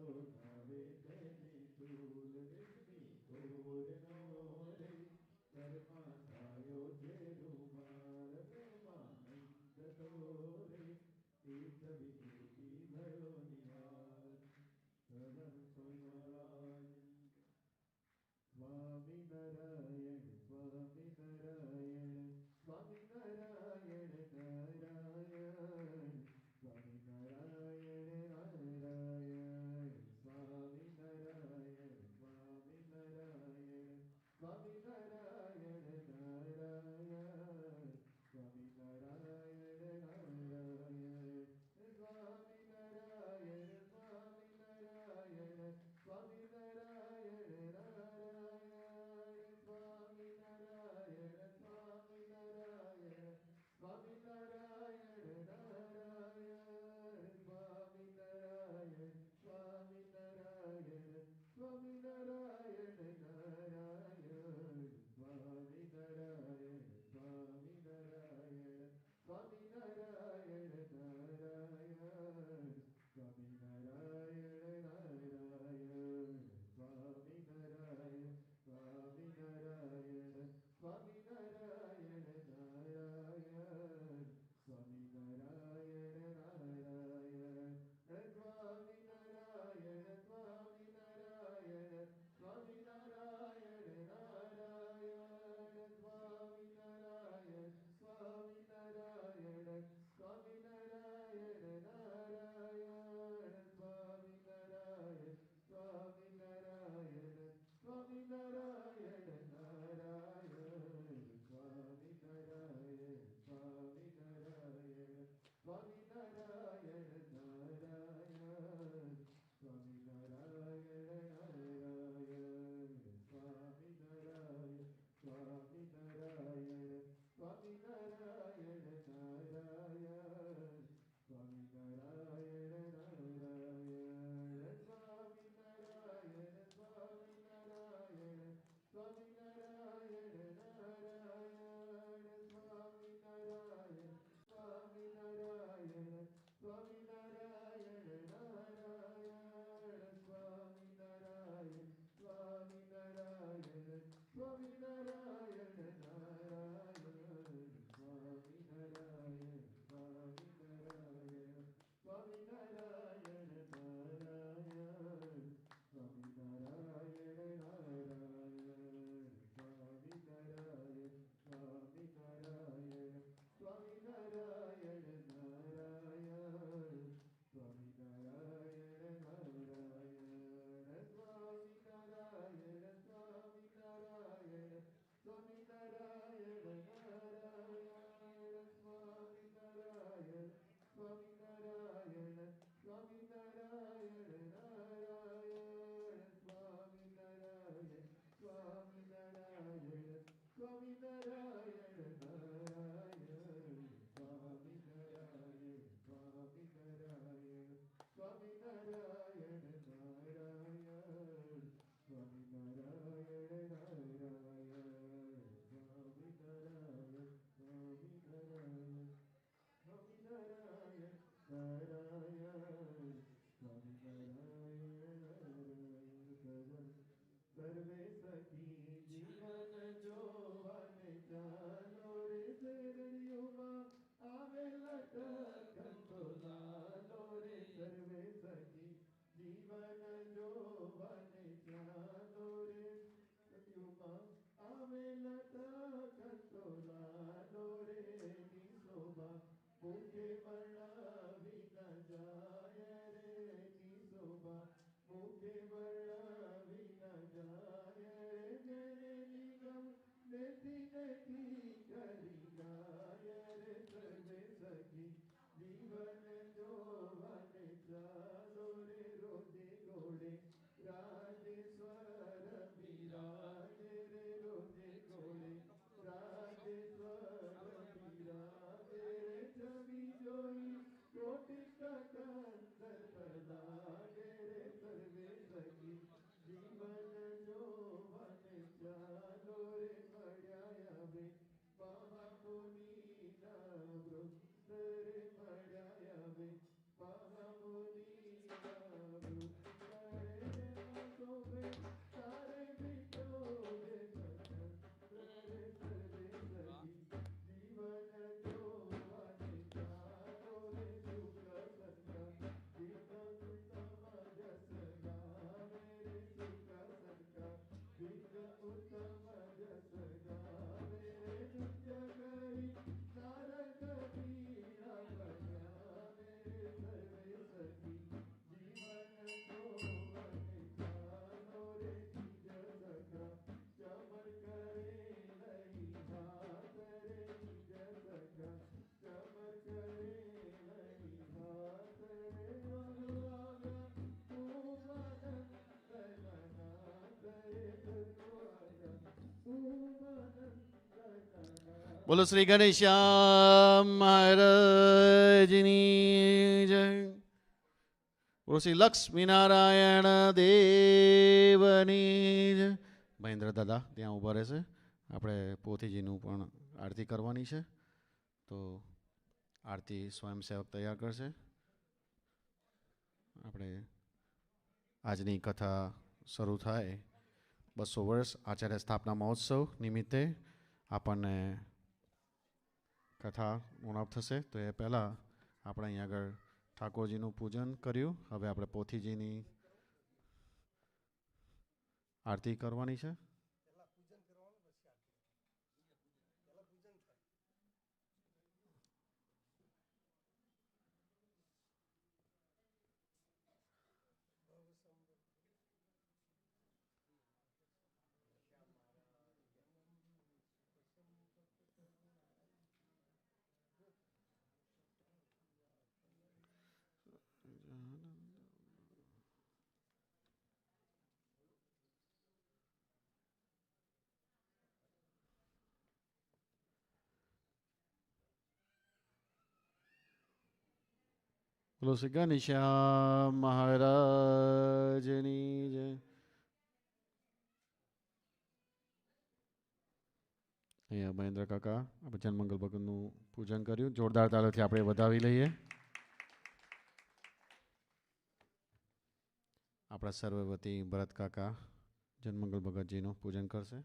નવે તેની ચૂલ રેશમી કોર નો રે કર્મા થયો છે રૂમાલ પ્રેમાનંદ તો રે તીર્થ વિભૂતિ ભયો નિહાર સદન સોમરાજ સ્વામી નારાયણ સ્વામી નારાયણ સ્વામી નારાયણ નારાયણ સ્વામી નારાયણ નારાયણ સ્વામી નારાયણ સ્વામી નારાયણ સ્વામી નારાયણ નારાયણ સ્વામી નારાયણ નારાયણ સ્વામી નારાયણ સ્વામી નારાયણ સ્વામી નારાયણ નારાયણ સ્વામી નારાયણ સ્વામી નારાયણ સ્વામી નારાયણ નારાયણ સ્વામી નારાયણ સ્વામી નારાયણ સ્વામી નારાયણ નારાયણ સ્વામી નારાયણ સ્વામી નારાયણ સ્વામી નારાયણ નારાયણ સ્વામી નારાયણ નારાયણ સ્વામી નારાયણ સ્વામી નારાયણ સ્વામી નારાયણ નારાયણ સ્વામી નારાયણ નારાયણ સ્વામી નારાયણ સ્વામી નારાયણ સ્વામી નારાયણ નારાયણ સ્વામી નારાયણ સ્વામી નારાયણ સ્વામી નારાયણ નારાયણ સ્વામી નારાયણ સ્વામી નારાયણ સ્વામી નારાયણ નારાયણ સ્વામી નારાયણ સ્વામી નારાયણ સ્વામી નારાયણ નારાયણ સ્વામી નારાયણ નારાયણ સ્વામી નારાયણ સ્વામી નારાયણ સ્વામી નારાયણ નારાયણ સ્વામી નારાયણ નારાયણ સ્વામી નારાયણ સ્વામી નારાયણ સ્વામી નારાયણ નારાયણ સ્વામી નારાયણ સ્વામી નારાયણ સ્વામી નારાયણ નારાયણ સ્વામી નારાયણ સ્વામી નારાયણ સ્વામી નારાયણ નારાયણ સ્વામી નારાયણ સ્વામી નારાયણ સ્વામી નારાયણ નારાયણ સ્વામી નારાયણ નારાયણ સ્વામી નારાયણ સ્વામી નારાયણ સ્વામી નારાયણ નારાયણ સ્વામી નારાયણ નારાયણ સ્વામી નારાયણ સ્વામી નારાયણ સ્વામી નારાયણ નારાયણ સ્વામી નારાયણ સ્વામી નારાયણ સ્વામી નારાયણ નારાયણ સ્વામી નારાયણ સ્વામી નારાયણ સ્વામી નારાયણ નારાયણ સ્વામી નારાયણ સ્વામી નારાયણ સ્વામી નારાયણ નારાયણ સ્વામી નારાયણ નારાયણ સ્વામી નારાયણ સ્વામી નારાયણ સ્વામી નારાયણ નારાયણ સ્વામી નારાયણ નારાયણ સર્વે સખી જીવન જોવાને ચાલો રે શેરડીઓમાં આવેલા ટકંતો લાલો રે સર્વે સખી જીવન જોવાને ચાલો રે સખીઓમાં આવેલા ટકંતો લાલો રે ની શોભા મુખે વર્ણવી ન જાય રે ની શોભા મુખે વર્ણવી ન જાય જેને નિગમ નથી નથી કરી ગાય રે સર્વે સખી જીવન જોવાને ચાલો રે રોજે ઘોડે રાજેશ્વર બિરાજે રે રોજે ઘોડે રાજેશ્વર બિરાજે રે છબી જોઈ કોટી કંદર પર લાગે રે સર્વે સખી જીવન જોવાને ચાલો રે મળ્યા હવે બાબા બોલો શ્રી ગણેશ્યામ મહારાજની જય. બોલો શ્રી લક્ષ્મીનારાયણ દેવની જય. મહેન્દ્ર દાદા ત્યાં ઊભા રહેશે. આપણે પોથીજીનું પણ આરતી કરવાની છે, તો આરતી સ્વયંસેવક તૈયાર કરશે. આપણે આજની કથા શરૂ થાય 200 વર્ષ આચાર્ય સ્થાપના મહોત્સવ નિમિત્તે આપણને કથા પૂર્ણ થશે. તો એ પહેલાં આપણે અહીં આગળ ઠાકોરજીનું પૂજન કર્યું. હવે આપણે પોથીજીની આરતી કરવાની છે. બોલો શ્રી ઘનશ્યામ મહારાજની જય. અહીંયા મહેન્દ્ર કાકા આપણે જનમંગલ ભગતનું પૂજન કર્યું. જોરદાર તાળીઓથી આપણે વધાવી લઈએ. આપણા સર્વવતી ભરત કાકા જનમંગલ ભગતજીનું પૂજન કરશે.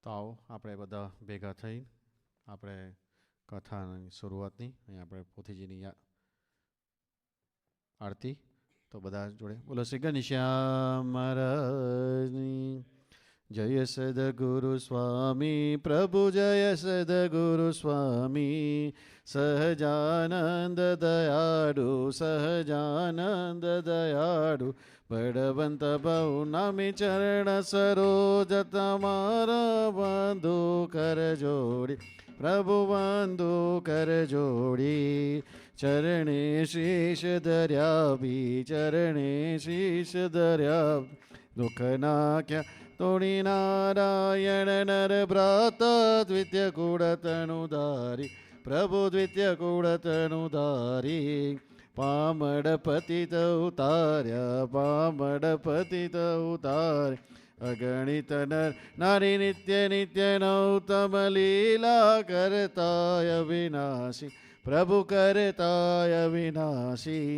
તો આવો આપણે બધા ભેગા થઈ આપણે કથાની શરૂઆતની અહીં આપણે પોથીજીની આરતી તો બધા જોડે બોલો શ્રી ઘનશ્યામ મહારાજની જય. સદગુરુ સ્વામી પ્રભુ જય સદગુરુ સ્વામી સહજાનંદ દયાળુ સહજાનંદ દયાળુ બળવંત બહુ નામી ચરણ સરોજ તમારા બંધુ કર જોડી પ્રભુ બંધુ કર જોડી ચરણે શીશ ધર્યા બી ચરણે શીશ ધર્યા દુઃખ નાખ્યા તોડી નારાયણ નર ભ્રાત દ્વિતીય કુળતનુધારી પ્રભુ દ્વિતીય કુળતનુધારી પામડ પતિત ઉતાર્યા પામડ પતિત ઉતાર્યા અગણિત નર નારી નિત્ય નિત્ય નૌતમ લીલા કરતાય વિનાશી પ્રભુ કરતાય વિનાશી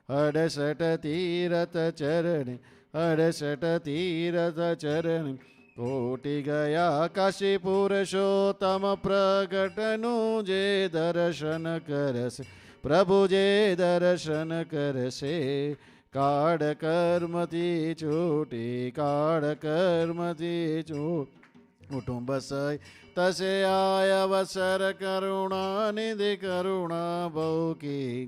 68 તીરથ ચરણે 68 તીરથ ચરણ કોટી ગયા કાશી પુરુષોત્તમ પ્રગટનું જે દર્શન કરશે પ્રભુ જે દર્શન કરશે કાળ કર્મથી છૂટી કાળ કર્મથી કુટુંબ સય તસે આય અવસર કરુણા નિધિ કરુણા બહુકી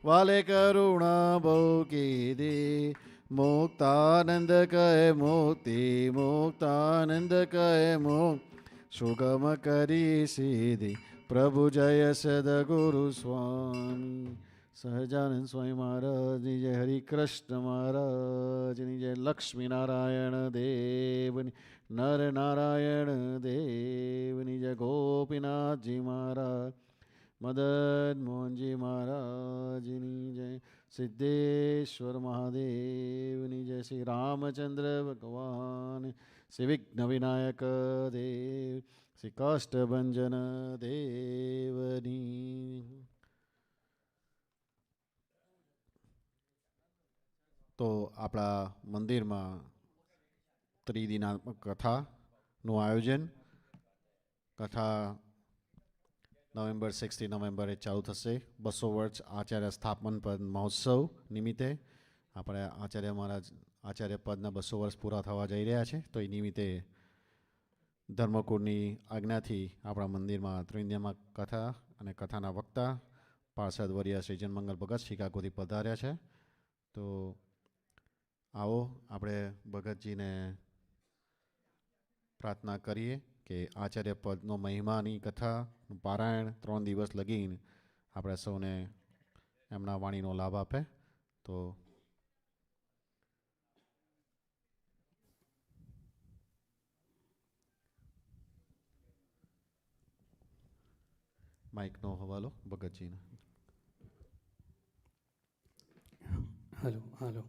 વાલે કરુણા બહુકી દી મુક્તાનંદ કહે મુક્તિ મુક્તાનંદ કહે મુક્ત સુગમ કરી સીધી પ્રભુ જય સદગુરુ સ્વામી સહજાનંદ સ્વામી મહારાજની જય. હરિકૃષ્ણ મહારાજની જય. લક્ષ્મીનારાયણ દેવની નર નારાયણ દેવની જય. ગોપીનાથજી મહારાજ મદન મોહનજી મહારાજની જય. સિદ્ધેશ્વર મહાદેવની જય. શ્રી રામચંદ્ર ભગવાન શ્રી વિઘ્ન વિનાયક દેવ શ્રી કાષ્ટભંજન દેવની. તો આપણા મંદિરમાં ત્રિદિનાત્મક કથાનું આયોજન કથા નવેમ્બર 6થી નવેમ્બરે ચાલુ થશે. 200 વર્ષ આચાર્ય સ્થાપન પદ મહોત્સવ નિમિત્તે આપણે આચાર્ય મહારાજ આચાર્ય પદના 200 વર્ષ પૂરા થવા જઈ રહ્યા છે. તો એ નિમિત્તે ધર્મકુળની આજ્ઞાથી આપણા મંદિરમાં ત્રિન્યમાં કથા અને કથાના વક્તા પાર્ષદ વર્ય શ્રી જનમંગલ ભગત શિકાગોથી પધાર્યા છે. તો આવો આપણે ભગતજીને પ્રાર્થના કરીએ કે આચાર્ય પદનો મહિમાની કથા પારાયણ 3 દિવસ લગીને આપણે સૌને એમના વાણીનો લાભ આપે. તો માઇકનો હવાલો ભગતજીને. હાલો હાલો.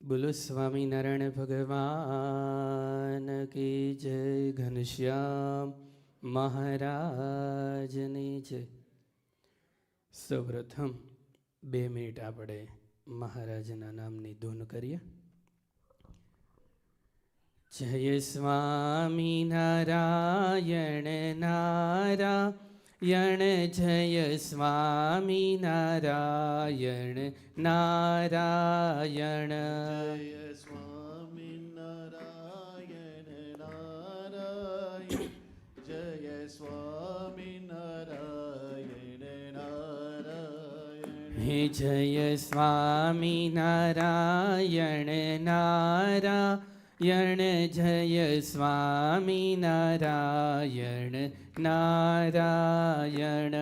બોલો સ્વામિનારાયણ ભગવાન કી જય. ઘનશ્યામ મહારાજની જય. સૌપ્રથમ 2 મિનિટ આપણે મહારાજના નામની ધૂન કરીએ. જય સ્વામિનારાયણ નારાયણ જય સ્વામિનારાયણ નારાયણ. જય સ્વામિનારાયણ નારાયણ જય સ્વામિનારાયણ નારાયણ. હે જય સ્વામિનારાયણ નારાયણ જય સ્વામિનારાયણ નારાયણ.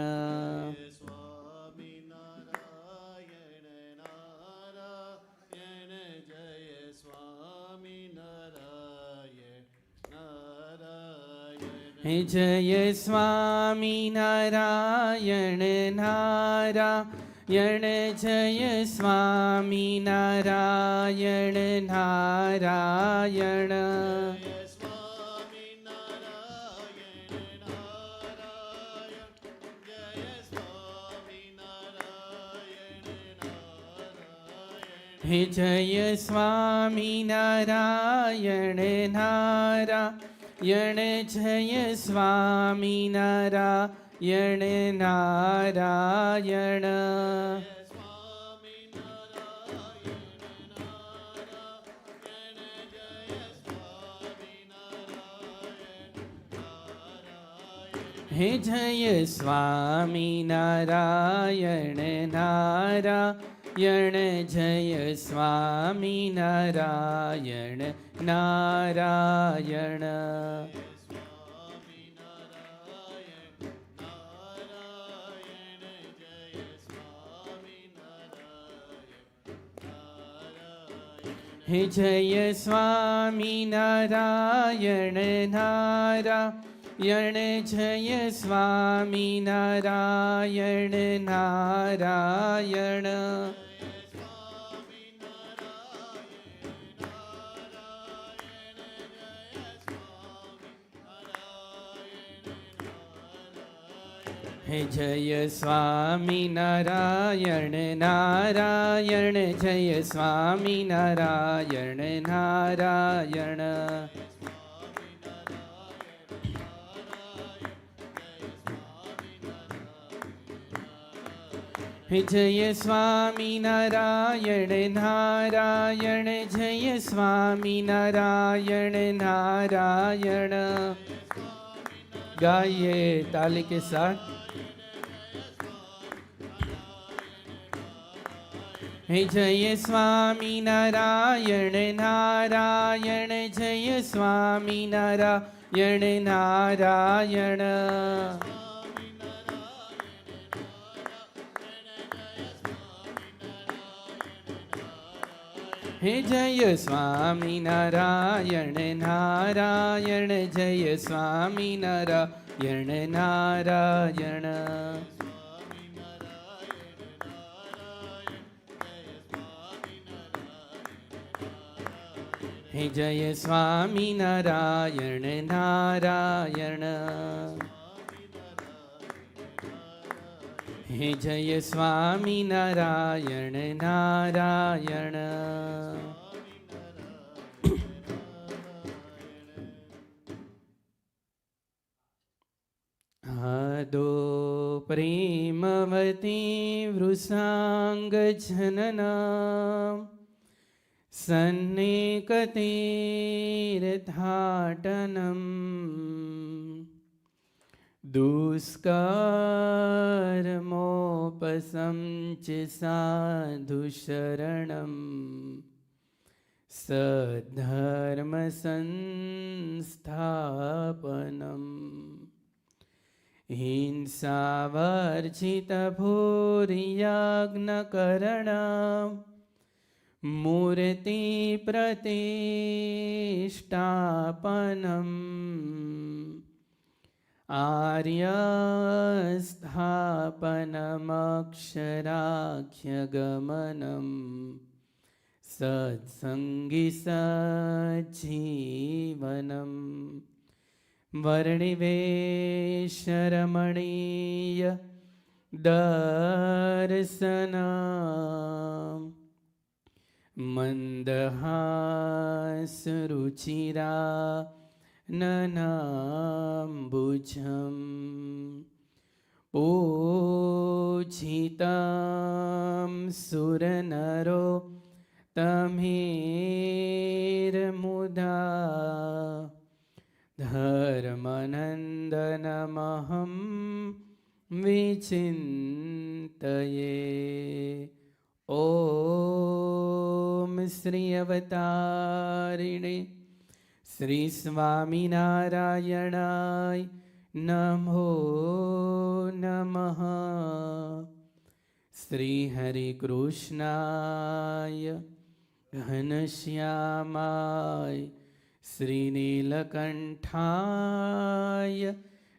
હે જય સ્વામિનારાયણ નારાયણ જય સ્વામિનારાયણ નારાયણ. હે જય સ્વામિનારાયણ નારાયણ જય સ્વામિનારાયણ નારાયણ. હે જય સ્વામિનારાયણ નારાયણ જય સ્વામિનારાયણ નારાયણ. હે જય સ્વામિનારાયણ નારાયણ જય સ્વામિનારાયણ નારાયણ. હે જય સ્વામિનારાયણ નારાયણ જય સ્વામિનારાયણ નારાયણ. હે જય સ્વામિનારાયણ નારાયણ જય સ્વામિનારાયણ નારાયણ. ગાइए ताली के साथ. हे जय स्वामिनारायण नारायण जय स्वामिनारायण नारायण. हे जय स्वामिनारायण नारायण जय स्वामिनारायण नारायण. हे जय स्वामिनारायण नारायण. हे जय स्वामिनारायण नारायण. भादो प्रेमवती वृषाङ्गजनना सन्निकतीर्थाटनम् दुष्कर्मोपशम्च साधुशरणम् सद्धर्मसंस्थापनम् हिंसावर्जितभूरियाज्ञकरणम् मूर्तिप्रतिष्ठापनम् आर्यस्थापनमक्षराख्यगमनम् सत्सङ्गी सज्जीवनम् वर्णिवेशरमणीय दर्शनम् मन्दहासरुचिरा ननाम्बुजम् पूजितं सुरनरो तमेर्मुदा धर्मनन्दनमहं विचिन्तये। ॐ श्री अवतारिणे श्री स्वामिनारायणाय नमो नमः। श्री हरिकृष्णाय घनश्यामाय श्रीनीलकण्ठाय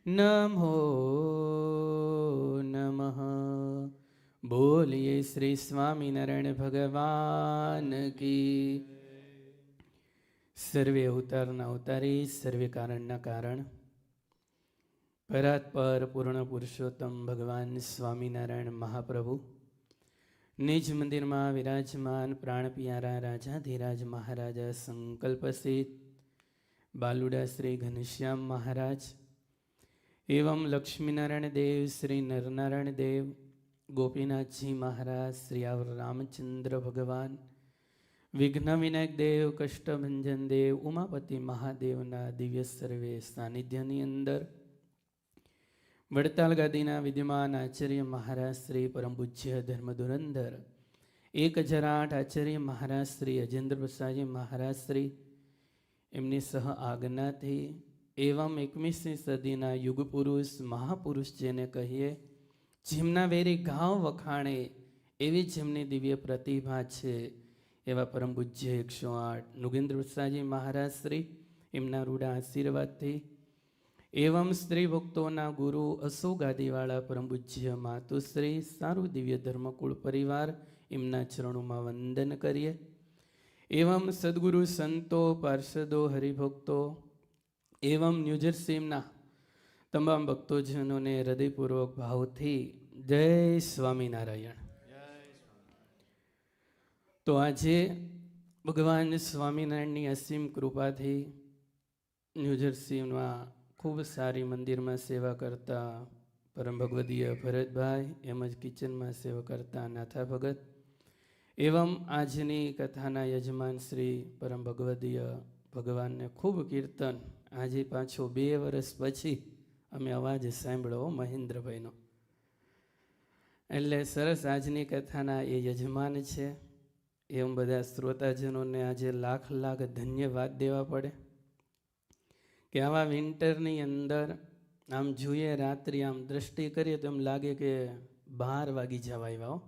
नमो नमः। बोलिए श्री स्वामिनारायण भगवान की। सर्वे अवतारना अवतारी, सर्वे कारणना कारण, परात्पर पूर्ण पुरुषोत्तम भगवान स्वामिनारायण महाप्रभु निज मंदिर में विराजमान प्राण प्यारा राजाधिराज महाराजा संकल्पसिद्ध बालुड़ा श्री घनश्याम महाराज एवं लक्ष्मीनारायण देव श्री नरनारायण देव, गोपीनाथ जी महाराज, श्री रामचंद्र भगवान, विघ्न विनायक देव, कष्टभंजन देव, उमापति महादेवना दिव्य सर्वे सानिध्यनी अंदर वड़ताल गादीना विद्यमान आचार्य महाराज श्री परम पूज्य धर्मधुरंधर 1008 आचार्य महाराज श्री अजेंद्र प्रसाद महाराज श्री एमनी सह आज्ञा थी एवं 21મી સદીના युग पुरुष महापुरुष जेने कहिए, જેમના વેરી ગાવ વખાણે એવી જેમની દિવ્ય પ્રતિભા છે એવા પરમ પૂજ્ય 108 નુગેન્દ્ર પ્રસાદજી મહારાજ શ્રી એમના રૂડા આશીર્વાદથી એવં સ્ત્રી ભક્તોના ગુરુ અશોગાદીવાળા પરમ પૂજ્ય માતુશ્રી સારું દિવ્ય ધર્મકુળ પરિવાર એમના ચરણોમાં વંદન કરીએ. એવં સદગુરુ સંતો, પાર્ષદો, હરિભક્તો એવં ન્યૂજર્સીના તમામ ભક્તોજનોને હૃદયપૂર્વક ભાવથી જય સ્વામિનારાયણ. તો આજે ભગવાન સ્વામિનારાયણની અસીમ કૃપાથી ન્યૂજર્સીમાં ખૂબ સારી મંદિરમાં સેવા કરતા પરમ ભગવદીય ભરતભાઈ, એમ જ કિચનમાં સેવા કરતા નાથા ભગત, એવં આજની કથાના યજમાન શ્રી પરમ ભગવદીય ભગવાનને ખૂબ કીર્તન. આજે પાછો 2 વર્ષ પછી અમે અવાજ સાંભળ્યો મહેન્દ્રભાઈનો, એટલે સરસ. આજની કથાના એ યજમાન છે. એમ બધા શ્રોતાજનોને આજે લાખ લાખ ધન્યવાદ દેવા પડે કે આવા વિન્ટરની અંદર આમ જોઈએ, રાત્રિ આમ દ્રષ્ટિ કરીએ તો એમ લાગે કે 12 વાગી જવા આવ્યા.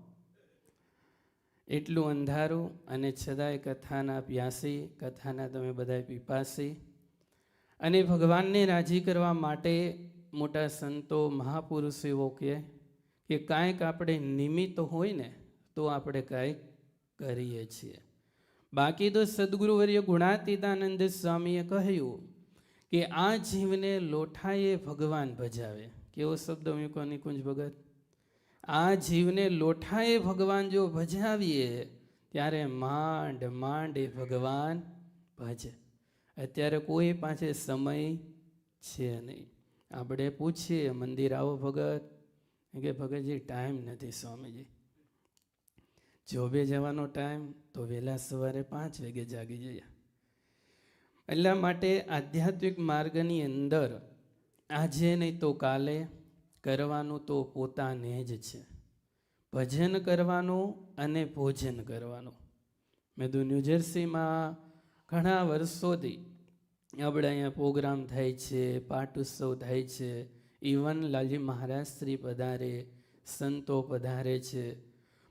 એટલું અંધારું, અને છતાંય કથાના પ્યાસી, કથાના તમે બધા પીપાસી, અને ભગવાનને રાજી કરવા માટે મોટા સંતો મહાપુરુષો એવો કહે કે કાંઈક આપણે નિમિત્ત હોય ને તો આપણે કાંઈક કરીએ છીએ. બાકી તો સદગુરુવર્ય ગુણાતીતાનંદ સ્વામીએ કહ્યું કે આ જીવને લોઠાએ ભગવાન ભજાવે. કેવો શબ્દ મૂકો નિકુંજ ભગત! આ જીવને લોઠાએ ભગવાન જો ભજાવીએ ત્યારે માંડ માંડ એ ભગવાન ભજે. અત્યારે કોઈ પાસે સમય છે નહીં. આપણે પૂછીએ મંદિર આવો ભગત, કે ભગતજી ટાઈમ નથી સ્વામીજી, જોબે જવાનો ટાઈમ તો વહેલા સવારે 5 વાગે જાગી જઈએ. એટલા માટે આધ્યાત્મિક માર્ગની અંદર આજે નહીં તો કાલે કરવાનું તો પોતાને જ છે. ભજન કરવાનું અને ભોજન કરવાનું. મેં તો ન્યૂજર્સીમાં ઘણા વર્ષોથી આપણે અહીંયા પ્રોગ્રામ થાય છે, પાઠ ઉત્સવ થાય છે. ઇવન લાલજી મહારાજ શ્રી પધારે, સંતો પધારે છે.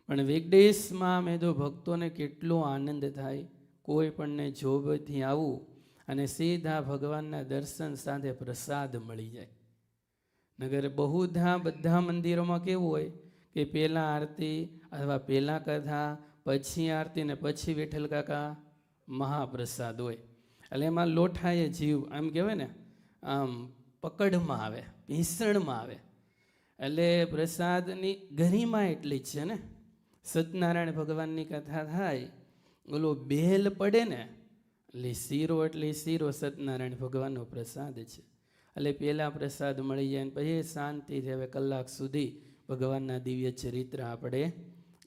પણ વીકડેઝમાં મેં તો ભક્તોને કેટલો આનંદ થાય. કોઈ પણને જોબથી આવું અને સીધા ભગવાનના દર્શન સાથે પ્રસાદ મળી જાય. નગર બહુધા બધા મંદિરોમાં કેવું હોય કે પહેલાં આરતી અથવા પહેલાં કથા, પછી આરતી ને પછી વિઠ્ઠલ કાકા મહાપ્રસાદ હોય. એટલે એમાં લોઠાએ જીવ આમ કહેવાય ને, આમ પકડમાં આવે, ભીષણમાં આવે. એટલે પ્રસાદની ગરિમા એટલી જ છે ને. સત્યનારાયણ ભગવાનની કથા થાય, ઓલો બેલ પડે ને એટલે શીરો, એટલે શીરો સત્યનારાયણ ભગવાનનો પ્રસાદ છે. એટલે પહેલાં પ્રસાદ મળી જાય ને પછી શાંતિથી હવે કલાક સુધી ભગવાનના દિવ્ય ચરિત્ર આપણે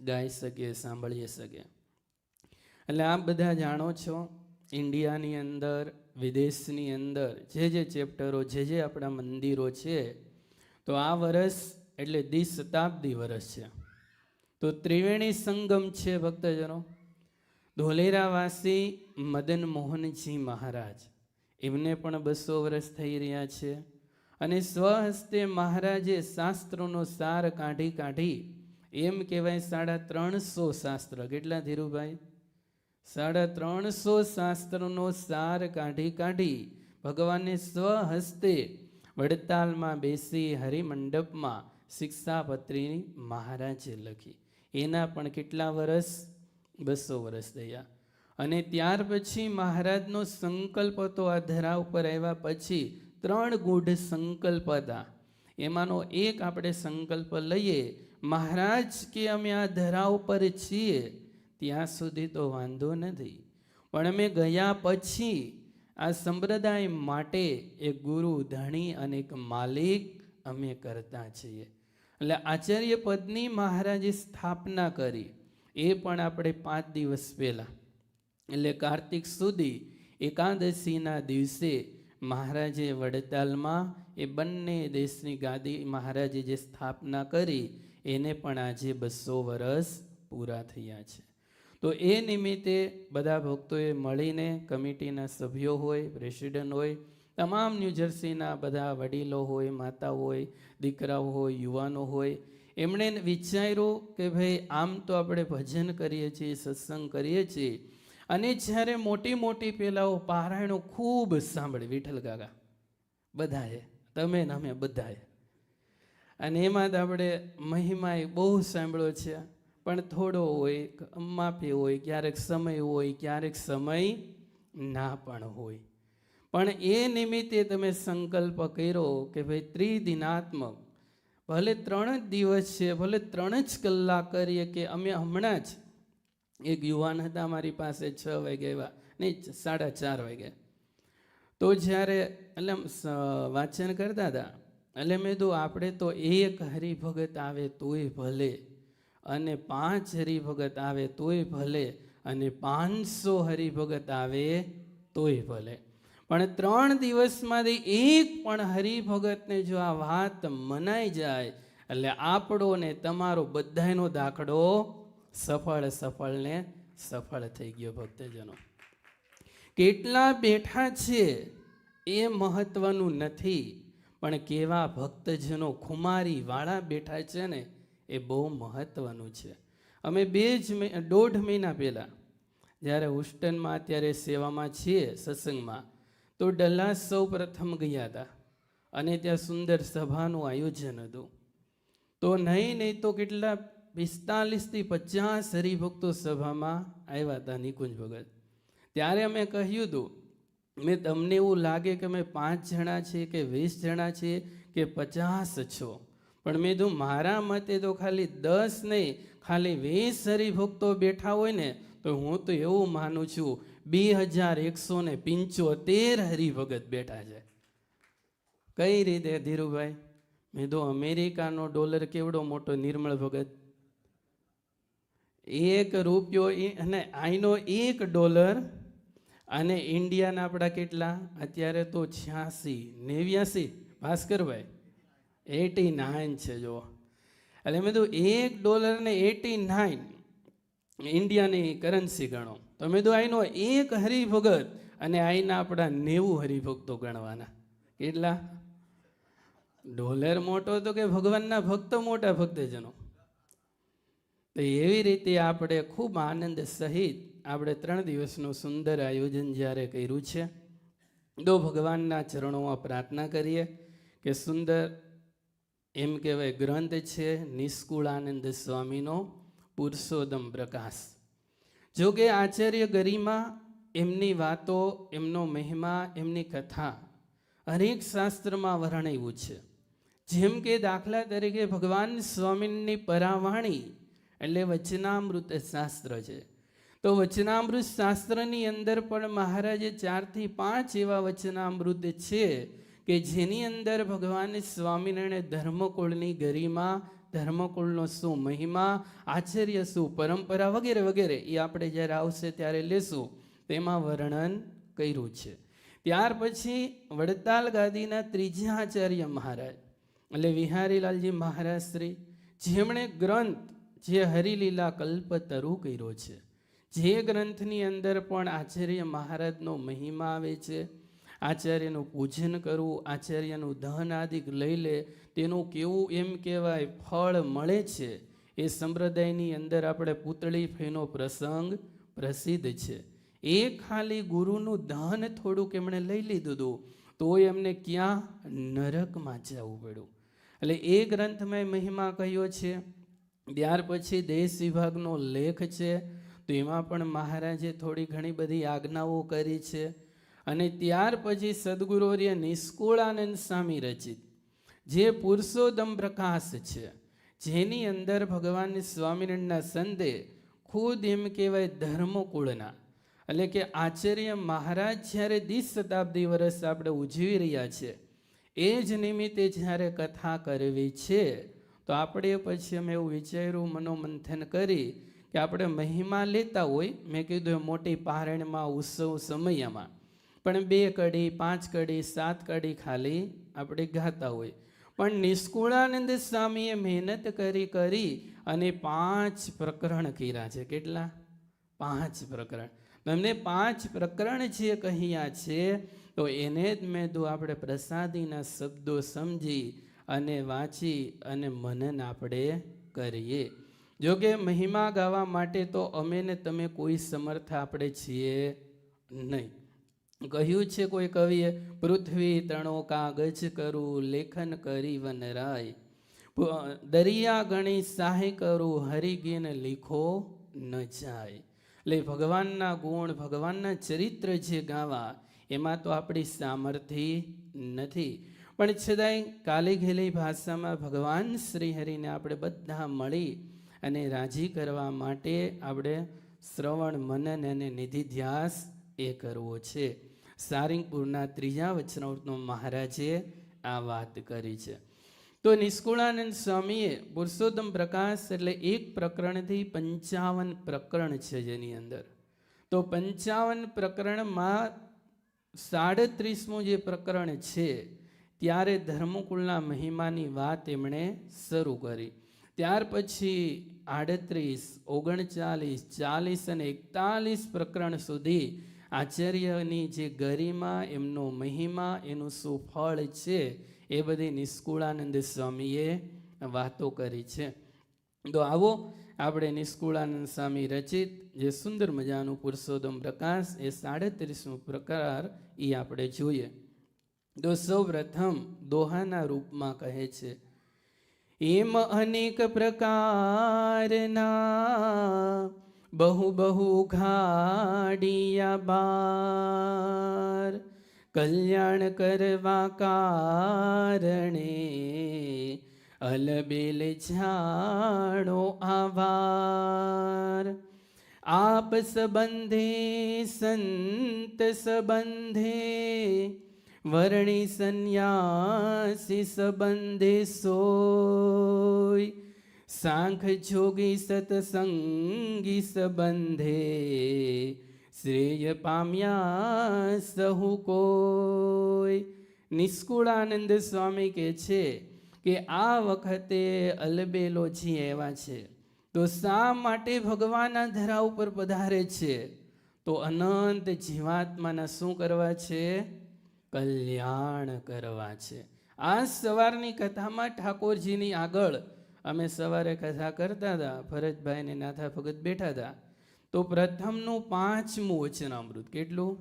ગાઈ શકીએ, સાંભળી શકીએ. એટલે આપ બધા જાણો છો, ઇન્ડિયાની અંદર, વિદેશની અંદર જે ચેપ્ટરો, જે આપણા મંદિરો છે, તો આ વર્ષ એટલે દ્વિશતાબ્દી વર્ષ છે. તો ત્રિવેણી સંગમ છે ભક્તજનો. ધોલેરાવાસી મદન મોહનજી મહારાજ, એમને પણ 200 વર્ષ થઈ રહ્યા છે. અને સ્વહસ્તે મહારાજે શાસ્ત્રોનો સાર કાઢી એમ કહેવાય 350 શાસ્ત્ર. કેટલા ધીરુભાઈ? 350 શાસ્ત્રોનો સાર કાઢી ભગવાને સ્વહસ્તે વડતાલમાં બેસી હરિમંડપમાં શિક્ષાપત્રી મહારાજે લખી. એના પણ કેટલા વર્ષ? 200 વર્ષ થયા. અને ત્યાર પછી મહારાજનો સંકલ્પ હતો. આ ધરા ઉપર આવ્યા પછી 3 ગૂઢ સંકલ્પ હતા. એમાંનો એક આપણે સંકલ્પ લઈએ. મહારાજ કે અમે આ ધરા ઉપર છીએ ત્યાં સુધી તો વાંધો નથી, પણ અમે ગયા પછી આ સંપ્રદાય માટે એક ગુરુ, ધણી અને એક માલિક અમે કરતા છીએ. એટલે આચાર્ય પદની મહારાજે સ્થાપના કરી. એ પણ આપણે 5 દિવસ પહેલા, એટલે કાર્તિક સુધી એકાદશીના દિવસે મહારાજે વડતાલમાં એ બંને દેશની ગાદી મહારાજે જે સ્થાપના કરી, એને પણ આજે 200 વર્ષ પૂરા થયા છે. તો એ નિમિત્તે બધા ભક્તોએ મળીને, કમિટીના સભ્યો હોય, પ્રેસિડેન્ટ હોય, તમામ ન્યૂજર્સીના બધા વડીલો હોય, માતા હોય, દીકરાઓ હોય, યુવાનો હોય, એમણે વિચાર્યું કે ભાઈ આમ તો આપણે ભજન કરીએ છીએ, સત્સંગ કરીએ છીએ, અને જ્યારે મોટી મોટી પેલાઓ પારાયણો ખૂબ સાંભળે વિઠ્ઠલ કાકા બધાએ, તમે ને અમે બધાએ, અને એમાં જ આપણે મહિમા બહુ સાંભળ્યો છે. પણ થોડો હોય, માપે હોય, ક્યારેક સમય હોય, ક્યારેક સમય ના પણ હોય. પણ એ નિમિત્તે તમે સંકલ્પ કર્યો કે ભાઈ ત્રિદિનાત્મક, ભલે 3 જ દિવસ છે, ભલે 3 જ કલાક કરીએ. કે અમે હમણાં જ એક યુવાન હતા મારી પાસે, 6 વાગે આવ્યા, નહીં 4:30 વાગે. તો જ્યારે એટલે વાંચન કરતા હતા, એટલે મેં કીધું આપણે તો એક હરિભગત આવે તોય ભલે, અને 5 હરિભગત આવે તોય ભલે, અને 500 હરિભગત આવે તોય ભલે, પણ 3 દિવસમાંથી એક પણ હરિભગતને જો આ વાત મનાઈ જાય એટલે આપણો ને તમારો બધાનો દાખલો સફળ થઈ ગયો. ભક્તજનો કેટલા બેઠા છે એ મહત્વનું નથી, પણ કેવા ભક્તજનો ખુમારી વાળા બેઠા છે ને એ બહુ મહત્વનું છે. અમે 1.5 મહિના પહેલાં જ્યારે હુસ્ટનમાં અત્યારે સેવામાં છીએ સત્સંગમાં, તો ડલ્લાસ સૌ પ્રથમ ગયા હતા, અને ત્યાં સુંદર સભાનું આયોજન હતું. તો નહીં તો કેટલા 45 થી 50 હરિભક્તો સભામાં આવ્યા હતા. નિકુંજ ભગત ત્યારે અમે કહ્યું હતું, મેં તમને એવું લાગે કે અમે 5 જણા છીએ કે 20 જણા છીએ કે 50 છો, પણ મેં તો મારા મતે તો ખાલી 10 નહીં, ખાલી 20 હરિભક્તો બેઠા હોય ને તો હું તો એવું માનું છું 2175 હરિભગત બેઠા છે. કઈ રીતે ધીરુભાઈ? મેં તો અમેરિકાનો ડોલર કેવડો મોટો, નિર્મળ ભગત? 1 રૂપિયો અને અહીંનો $1 અને ઇન્ડિયાના આપણા કેટલા અત્યારે તો 86 89 ભાસ્કરભાઈ 89 છે જો. એટલે મેં તો $1 ને 89 ઇન્ડિયાની કરન્સી ગણો તો મેં તો અહીંનો 1 હરિભગત અને અહીંના આપણા 90 હરિભક્તો ગણવાના. કેટલા? ડોલર મોટો તો કે ભગવાનના ભક્તો મોટા ભક્તજનો. તો એવી રીતે આપણે ખૂબ આનંદ સહિત આપણે 3 દિવસનું સુંદર આયોજન જ્યારે કર્યું છે, તો ભગવાનના ચરણોમાં પ્રાર્થના કરીએ કે સુંદર એમ કહેવાય ગ્રંથ છે નિષ્કુળાનંદ સ્વામીનો પુરુષોત્તમ પ્રકાશ. જો કે આચાર્ય ગરિમા, એમની વાતો, એમનો મહિમા, એમની કથા અનેક શાસ્ત્રમાં વર્ણવ્યું છે. જેમ કે દાખલા તરીકે ભગવાન સ્વામીની પરાવાણી એટલે વચનામૃત શાસ્ત્ર છે. તો વચનામૃત શાસ્ત્રની અંદર પણ મહારાજે 4 થી 5 એવા વચનામૃત છે કે જેની અંદર ભગવાન સ્વામિનારાયણ ધર્મકુળની ગરિમા, ધર્મકુળનો શું મહિમા, આચાર્ય શું પરંપરા વગેરે વગેરે એ આપણે જ્યારે આવશે ત્યારે લેશું, તેમાં વર્ણન કર્યું છે. ત્યાર પછી વડતાલ ગાદીના 3જા આચાર્ય મહારાજ એટલે વિહારીલાલજી મહારાજ શ્રી, જેમણે ગ્રંથ જે હરિલીલા કલ્પતરુ કર્યો છે, જે ગ્રંથની અંદર પણ આચાર્ય મહારાજનો મહિમા આવે છે. આચાર્યનું પૂજન કરવું, આચાર્યનું ધન આદિક લઈ લે, તેનું કેવું એમ કહેવાય ફળ મળે છે. એ સંપ્રદાયની અંદર આપણે પૂતળી ફેનો પ્રસંગ પ્રસિદ્ધ છે. એ ખાલી ગુરુનું ધન થોડુંક એમણે લઈ લીધું હતું તો એમને ક્યાં નરકમાં જવું પડ્યું. એટલે એ ગ્રંથમાં મહિમા કયો છે. ત્યાર પછી દેશ વિભાગનો લેખ છે, તો એમાં પણ મહારાજે થોડી ઘણી બધી આજ્ઞાઓ કરી છે. અને ત્યાર પછી સદગુરુવર્ય નિષ્કુળાનંદ સ્વામી રચિત જે પુરુષોત્તમ પ્રકાશ છે, જેની અંદર ભગવાન સ્વામિનારાયણના સંતે ખુદ એમ કહેવાય ધર્મકુળના એટલે કે આચાર્ય મહારાજ જ્યારે 10 શતાબ્દી વર્ષ આપણે ઉજવી રહ્યા છે, એ જ નિમિત્તે જ્યારે કથા કરવી છે, તો આપણે પછી અમે એવું વિચાર્યું, મનોમંથન કરી કે આપણે મહિમા લેતા હોય, મેં કીધું મોટી પારણમાં ઉત્સવ સમયમાં પણ 2 કડી 5 કડી 7 કડી ખાલી આપણે ગાતા હોય, પણ નિષ્કુળાનંદ સ્વામીએ મહેનત કરી અને 5 પ્રકરણ કર્યા છે. કેટલા? 5 પ્રકરણ. એમને 5 પ્રકરણ જે કહ્યા છે, તો એને જ મેં તો આપણે પ્રસાદીના શબ્દો સમજી અને વાંચી અને મનન આપણે કરીએ. જોકે મહિમા ગાવા માટે તો અમે ને તમે કોઈ સમર્થ આપણે છીએ નહીં. કહ્યું છે કોઈ કવિએ, પૃથ્વી તણો કાગજ કરું, લેખન કરી વનરાય, દરિયા ગણી સાહે કરું, હરિગીન લીખો ન જાય. એટલે ભગવાનના ગુણ, ભગવાનના ચરિત્ર જે ગાવા, એમાં તો આપણી સામર્થ્ય નથી, પણ છતાંય કાલી ઘેલી ભાષામાં ભગવાન શ્રી હરિને આપણે બધા મળી અને રાજી કરવા માટે આપણે શ્રવણ, મનન અને નિધિધ્યાસ એ કરવો છે. સારંગપુરના 3જા વચનામૃતમાં મહારાજે આ વાત કરી છે. તો નિષ્કુળાનંદ સ્વામીએ પુરુષોત્તમ પ્રકાશ એટલે 1 પ્રકરણથી 55 પ્રકરણ છે જેની અંદર. તો 55 પ્રકરણમાં 37મું જે પ્રકરણ છે, ત્યારે ધર્મકુળના મહિમાની વાત એમણે શરૂ કરી. ત્યાર પછી 38, 39, 40 અને 41 પ્રકરણ સુધી આચાર્યની જે ગરિમા, એમનો મહિમા, એનું શું ફળ છે, એ બધી નિષ્કુળાનંદ સ્વામીએ વાતો કરી છે. તો આવો આપણે નિષ્કુળાનંદ સ્વામી રચિત જે સુંદર મજાનું પુરુષોત્તમ પ્રકાશ એ 37મું પ્રકાર એ આપણે જોઈએ. તો સૌ પ્રથમ દોહાના રૂપમાં કહે છે, એમ અનેક પ્રકારના બહુ બહુ ઘાડિયા બાર, કલ્યાણ કરવા કારણે અલબેલ જાણો આવાર. આપ સંબંધે સંત સંબંધે વર્ણી સંન્યાસી સંબંધે સોય, સાંખ જોગી સતસંગી સંબંધે, શ્રેય પામ્યા સહુ કોઈ. નિષ્કુળાનંદ સ્વામી કહે છે કે આ વખતે અલબેલોજી એવા છે તો શા માટે ભગવાન આ ધરા ઉપર પધારે છે? તો અનંત જીવાત્માના શું કરવા છે? કલ્યાણ કરવા છે. આ સવારની કથામાં ઠાકોરજીની આગળ અમે સવારે કથા કરતા હતા, ભરતભાઈ ને નાથા ભગત બેઠા હતા, તો પ્રથમનું 5મું વચનામૃત, કેટલું?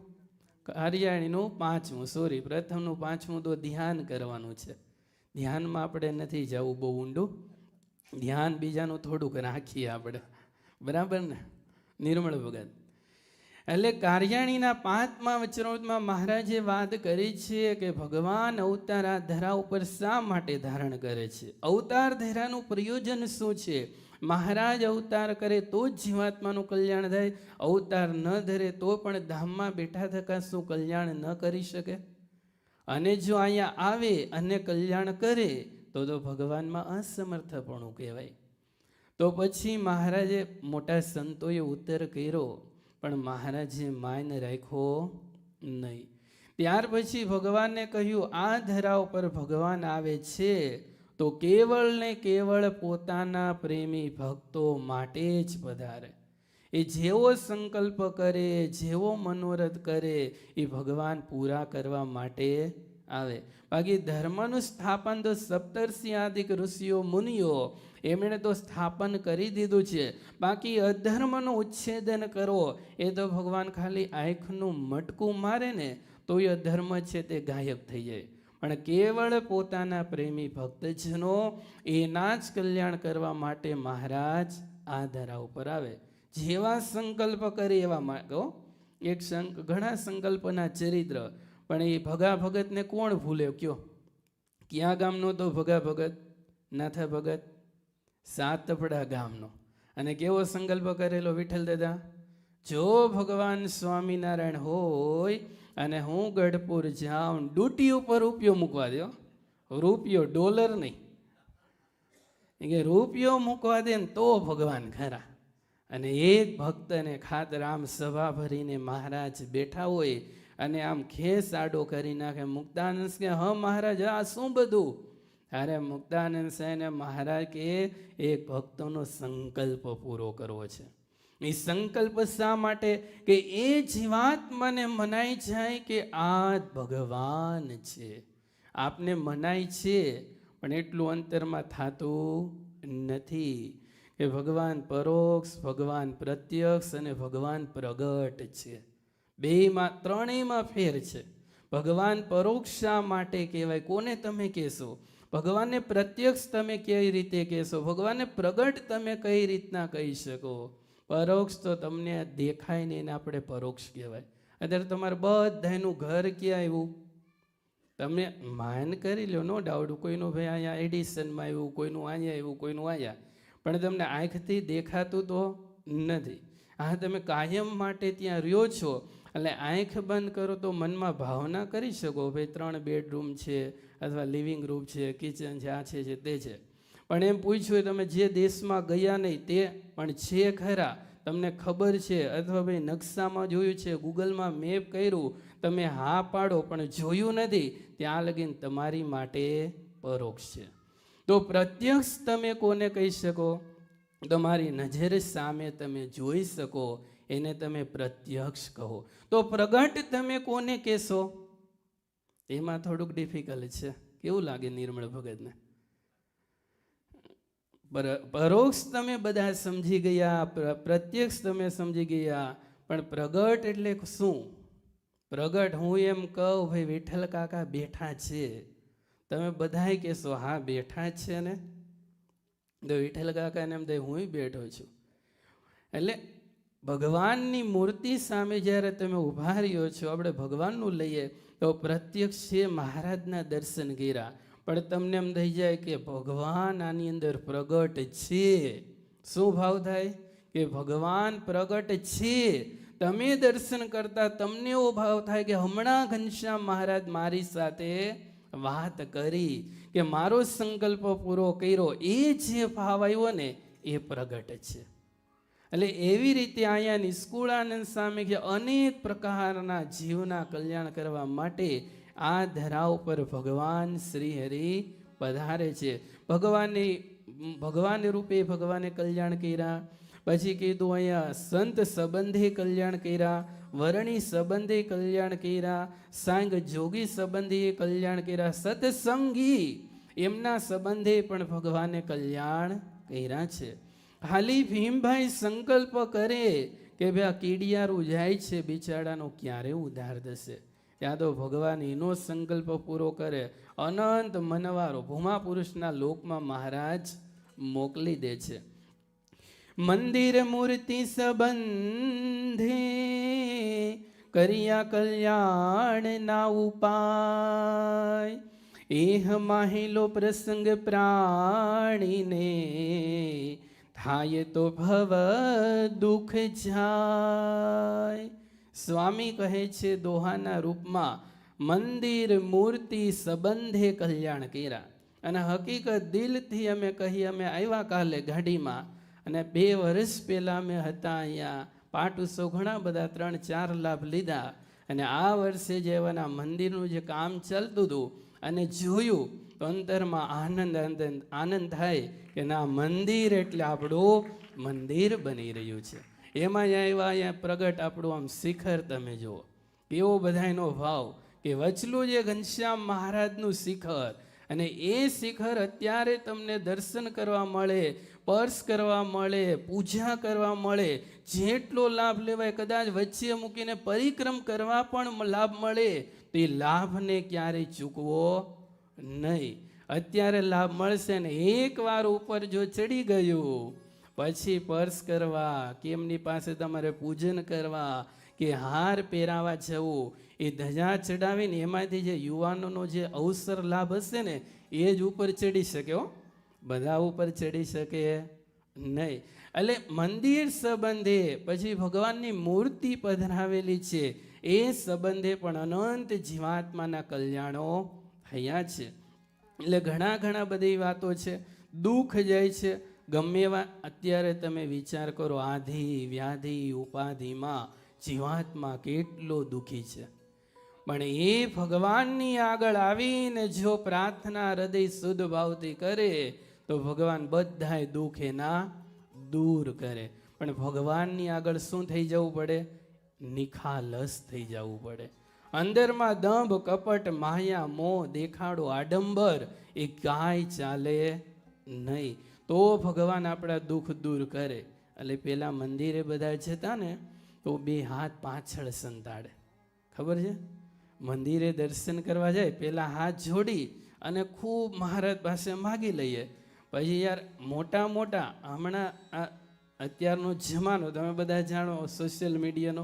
કાર્યાણીનું 5મું, સોરી, પ્રથમનું 5મું તો ધ્યાન કરવાનું છે. ધ્યાનમાં આપણે નથી જવું બહુ ઊંડું, ધ્યાન બીજાનું થોડુંક રાખીએ આપણે, બરાબર ને નિર્મળ ભગત? એટલે કાર્યાણીના 5મા વચનામૃતમાં મહારાજે વાત કરી છે કે ભગવાન અવતાર આ ધરા ઉપર શા માટે ધારણ કરે છે, અવતાર ધરાનું પ્રયોજન શું છે? મહારાજ અવતાર કરે તો જ જીવાત્માનું કલ્યાણ થાય, અવતાર ન ધરે તો પણ ધામમાં બેઠા થકા શું કલ્યાણ ન કરી શકે? અને જો અહીંયા આવે અને કલ્યાણ કરે તો ભગવાનમાં અસમર્થપણું કહેવાય. તો પછી મહારાજે મોટા સંતોએ ઉત્તર કર્યો, પણ મહારાજે માન રાખ્યો નહીં. ત્યાર પછી ભગવાનને કહ્યું આ ધરા ઉપર ભગવાન આવે છે તો કેવળ ને કેવળ પોતાના પ્રેમી ભક્તો માટે જ પધારે. એ જેવો સંકલ્પ કરે, જેવો મનોરથ કરે એ ભગવાન પૂરા કરવા માટે આવે. બાકી ધર્મનું સ્થાપન તો સપ્તર્ષિ આદિક ઋષિઓ મુનિઓ એમણે તો સ્થાપન કરી દીધું છે. બાકી અધર્મનું ઉચ્છેદન કરો એ તો ભગવાન ખાલી આંખનું મટકું મારે ને તો એ અધર્મ છે તે ગાયબ થઈ જાય. પણ કેવળ પોતાના પ્રેમી ભક્તજનો એના જ કલ્યાણ કરવા માટે મહારાજ આ ધરા ઉપર આવે. જેવા સંકલ્પ કરે એવા માગો. એક ઘણા સંકલ્પના ચરિત્ર, પણ એ ભગા ભગતને કોણ ભૂલે કયો? ક્યાં ગામનો તો ભગા ભગત? નાથા ભગત સાતપડા ગામનો. અને કેવો સંકલ્પ કરેલો વિઠ્ઠલ દાદા? જો ભગવાન સ્વામિનારાયણ હોય અને હું ગઢપુર જાઉં, ડૂટી ઉપર રૂપિયો મૂકવા દો, રૂપિયો, ડોલર નહીં, કે રૂપિયો મૂકવા દે ને તો ભગવાન ખરા. અને એક ભક્તને ખાતર આમ સભા ભરીને મહારાજ બેઠા હોય અને આમ ખેસ આડો કરી નાખે. મુક્તાનંદ કે હ મહારાજ આ શું બધું? અરે મુક્તાનંદ સાહેબ મહારાજ કે એક ભક્તોનો સંકલ્પ પૂરો કરવો છે. એ સંકલ્પ શા માટે? કે એ જીવાત્માને મનાઈ જાય કે આ ભગવાન છે. આપને મનાય છે પણ એટલું અંતરમાં થતું નથી કે ભગવાન પરોક્ષ, ભગવાન પ્રત્યક્ષ અને ભગવાન પ્રગટ છે. બેમાં ત્રણેયમાં ફેર છે. ભગવાન પરોક્ષ શા માટે કહેવાય? કોને તમે કહેશો? ભગવાનને પ્રત્યક્ષ તમે કઈ રીતે કહેશો? ભગવાનને પ્રગટ તમે કઈ રીતના કહી શકો? પરોક્ષ તો તમને દેખાય નહીં, એને આપણે પરોક્ષ કહેવાય. અત્યારે તમારે બધાનું ઘર ક્યાં આવ્યું? તમે માન કરી લો, નો ડાઉટ. કોઈનું ભાઈ અહીંયા એડિશનમાં આવ્યું, કોઈનું અહીંયા આવ્યું, કોઈનું અહીંયા, પણ તમને આંખથી દેખાતું તો નથી. હા, તમે કાયમ માટે ત્યાં રહ્યો છો એટલે આંખ બંધ કરો તો મનમાં ભાવના કરી શકો, ભાઈ 3 બેડરૂમ છે અથવા લિવિંગ રૂમ છે, કિચન છે, આ છે તે છે. પણ એમ પૂછ્યું તમે જે દેશમાં ગયા નહીં તે પણ છે ખરા? તમને ખબર છે? અથવા ભાઈ નકશામાં જોયું છે, ગૂગલમાં મેપ કર્યું, તમે હા પાડો પણ જોયું નથી, ત્યાં લગીને તમારી માટે પરોક્ષ છે. તો પ્રત્યક્ષ તમે કોને કહી શકો? તમારી નજર સામે તમે જોઈ શકો એને તમે પ્રત્યક્ષ કહો. તો પ્રગટ તમે કોને કહેશો? એમાં થોડુંક ડિફિકલ્ટ છે. કેવું લાગે નિર્મળ ભગતને? પરોક્ષ તમે બધા સમજી ગયા, પ્રત્યક્ષ તમે સમજી ગયા, પણ પ્રગટ એટલે શું? પ્રગટ હું એમ કહું ભાઈ વિઠ્ઠલ કાકા બેઠા છે, તમે બધાય કહેશો હા બેઠા છે ને, તો વિઠ્ઠલ કાકાને એમ થાય હું બેઠો છું. એટલે ભગવાનની મૂર્તિ સામે જ્યારે તમે ઊભા રહ્યો છો, આપણે ભગવાનનું લઈએ તો પ્રત્યક્ષ છે, મહારાજના દર્શન કર્યા, પણ તમને એમ થઈ જાય કે ભગવાન આની અંદર પ્રગટ છે. શું ભાવ થાય? કે ભગવાન પ્રગટ છે. તમે દર્શન કરતા તમને એવો ભાવ થાય કે હમણાં ઘનશ્યામ મહારાજ મારી સાથે વાત કરી, કે મારો સંકલ્પ પૂરો કર્યો, એ જે ભાવ આવ્યો ને એ પ્રગટ છે. એટલે એવી રીતે અહીંયા નિષ્કુળાનંદ સ્વામી કે અનેક પ્રકારના જીવના કલ્યાણ કરવા માટે આ ધરા ઉપર ભગવાન શ્રી હરિ પધારે છે. ભગવાન રૂપે ભગવાને કલ્યાણ કર્યા. પછી કીધું અહીંયા સંત સંબંધે કલ્યાણ કર્યા, વર્ણી સંબંધે કલ્યાણ કર્યા, સાંગ જોગી સંબંધીએ કલ્યાણ કર્યા, સત્સંગી એમના સંબંધે પણ ભગવાને કલ્યાણ કર્યા છે. ખાલી ભીમભાઈ સંકલ્પ કરે કે ભાઈ આ કીડિયારું જાય છે બિચારાનો ક્યારે ઉદ્ધાર થશે, ત્યાં તો ભગવાન એનો સંકલ્પ પૂરો કરે. અનંત મનવારો ભૂમા પુરુષના લોકમાં મહારાજ મોકલી દે છે. મંદિર મૂર્તિ સંબંધે કર્યા કલ્યાણ ના ઉપાય, એહ માહિલો પ્રસંગ પ્રાણીને થાય તો ભવ દુઃખ જાય. સ્વામી કહે છે દોહાના રૂપમાં મંદિર મૂર્તિ સંબંધે કલ્યાણ કર્યા. અને હકીકત દિલથી અમે કહી, અમે આવ્યા કાલે ગાડીમાં અને 2 વર્ષ પહેલાં અમે હતા અહીંયા પાટ ઉત્સવ, ઘણા બધા 3-4 લાભ લીધા. અને આ વર્ષે જે એવાના મંદિરનું જે કામ ચાલતું હતું અને જોયું તો અંતરમાં આનંદ થાય કે ના, મંદિર એટલે આપણું મંદિર બની રહ્યું છે. એમાં અહીંયા પ્રગટ આપણું આમ શિખર તમે જુઓ, એવો બધાનો ભાવ કે વચલું જે ઘનશ્યામ મહારાજનું શિખર, અને એ શિખર અત્યારે તમને દર્શન કરવા મળે, સ્પર્શ કરવા મળે, પૂજા કરવા મળે, જેટલો લાભ લેવાય કદાચ વચ્ચે મૂકીને પરિક્રમ કરવા પણ લાભ મળે, તો એ લાભને ક્યારેય ચૂકવો નહીં. અત્યારે લાભ મળશે ને એકવાર ઉપર જો ચડી ગયું પછી સ્પર્શ કરવા કે એમની પાસે તમારે પૂજન કરવા કે હાર પહેરાવા જવું, એ ધજા ચડાવીને એમાંથી જે યુવાનોનો જે અવસર લાભ હશે ને એ જ ઉપર ચડી શકે. બધા ઉપર ચડી શકે નહીં. એટલે મંદિર સંબંધે પછી ભગવાનની મૂર્તિ પધરાવેલી છે, એ સંબંધે પણ અનંત જીવાત્માના કલ્યાણો થયા છે. એટલે ઘણા બધી વાતો છે. દુઃખ જાય છે ગમે એવા. અત્યારે તમે વિચાર કરો, આધિ વ્યાધિ ઉપાધિમાં જીવાત્મા કેટલો દુઃખી છે, પણ એ ભગવાનની આગળ આવીને જો પ્રાર્થના હૃદય શુદ્ધ ભાવથી કરે તો ભગવાન બધાય દુઃખ એના દૂર કરે. પણ ભગવાનની આગળ શું થઈ જવું પડે? નિખાલસ થઈ જવું પડે. અંદરમાં દંભ કપટ માયા મોહ દેખાડો આડંબર એ કાંઈ ચાલે નહીં. તો ભગવાન આપણા દુઃખ દૂર કરે. એટલે પેલા મંદિરે બધા જતા ને તો 2 હાથ પાછળ સંતાડે, ખબર છે? મંદિરે દર્શન કરવા જાય પેલા હાથ જોડી અને ખૂબ મહારાજ પાસે માગી લઈએ. પછી યાર મોટા હમણાં અત્યારનો જમાનો તમે બધા જાણો, સોશિયલ મીડિયાનો,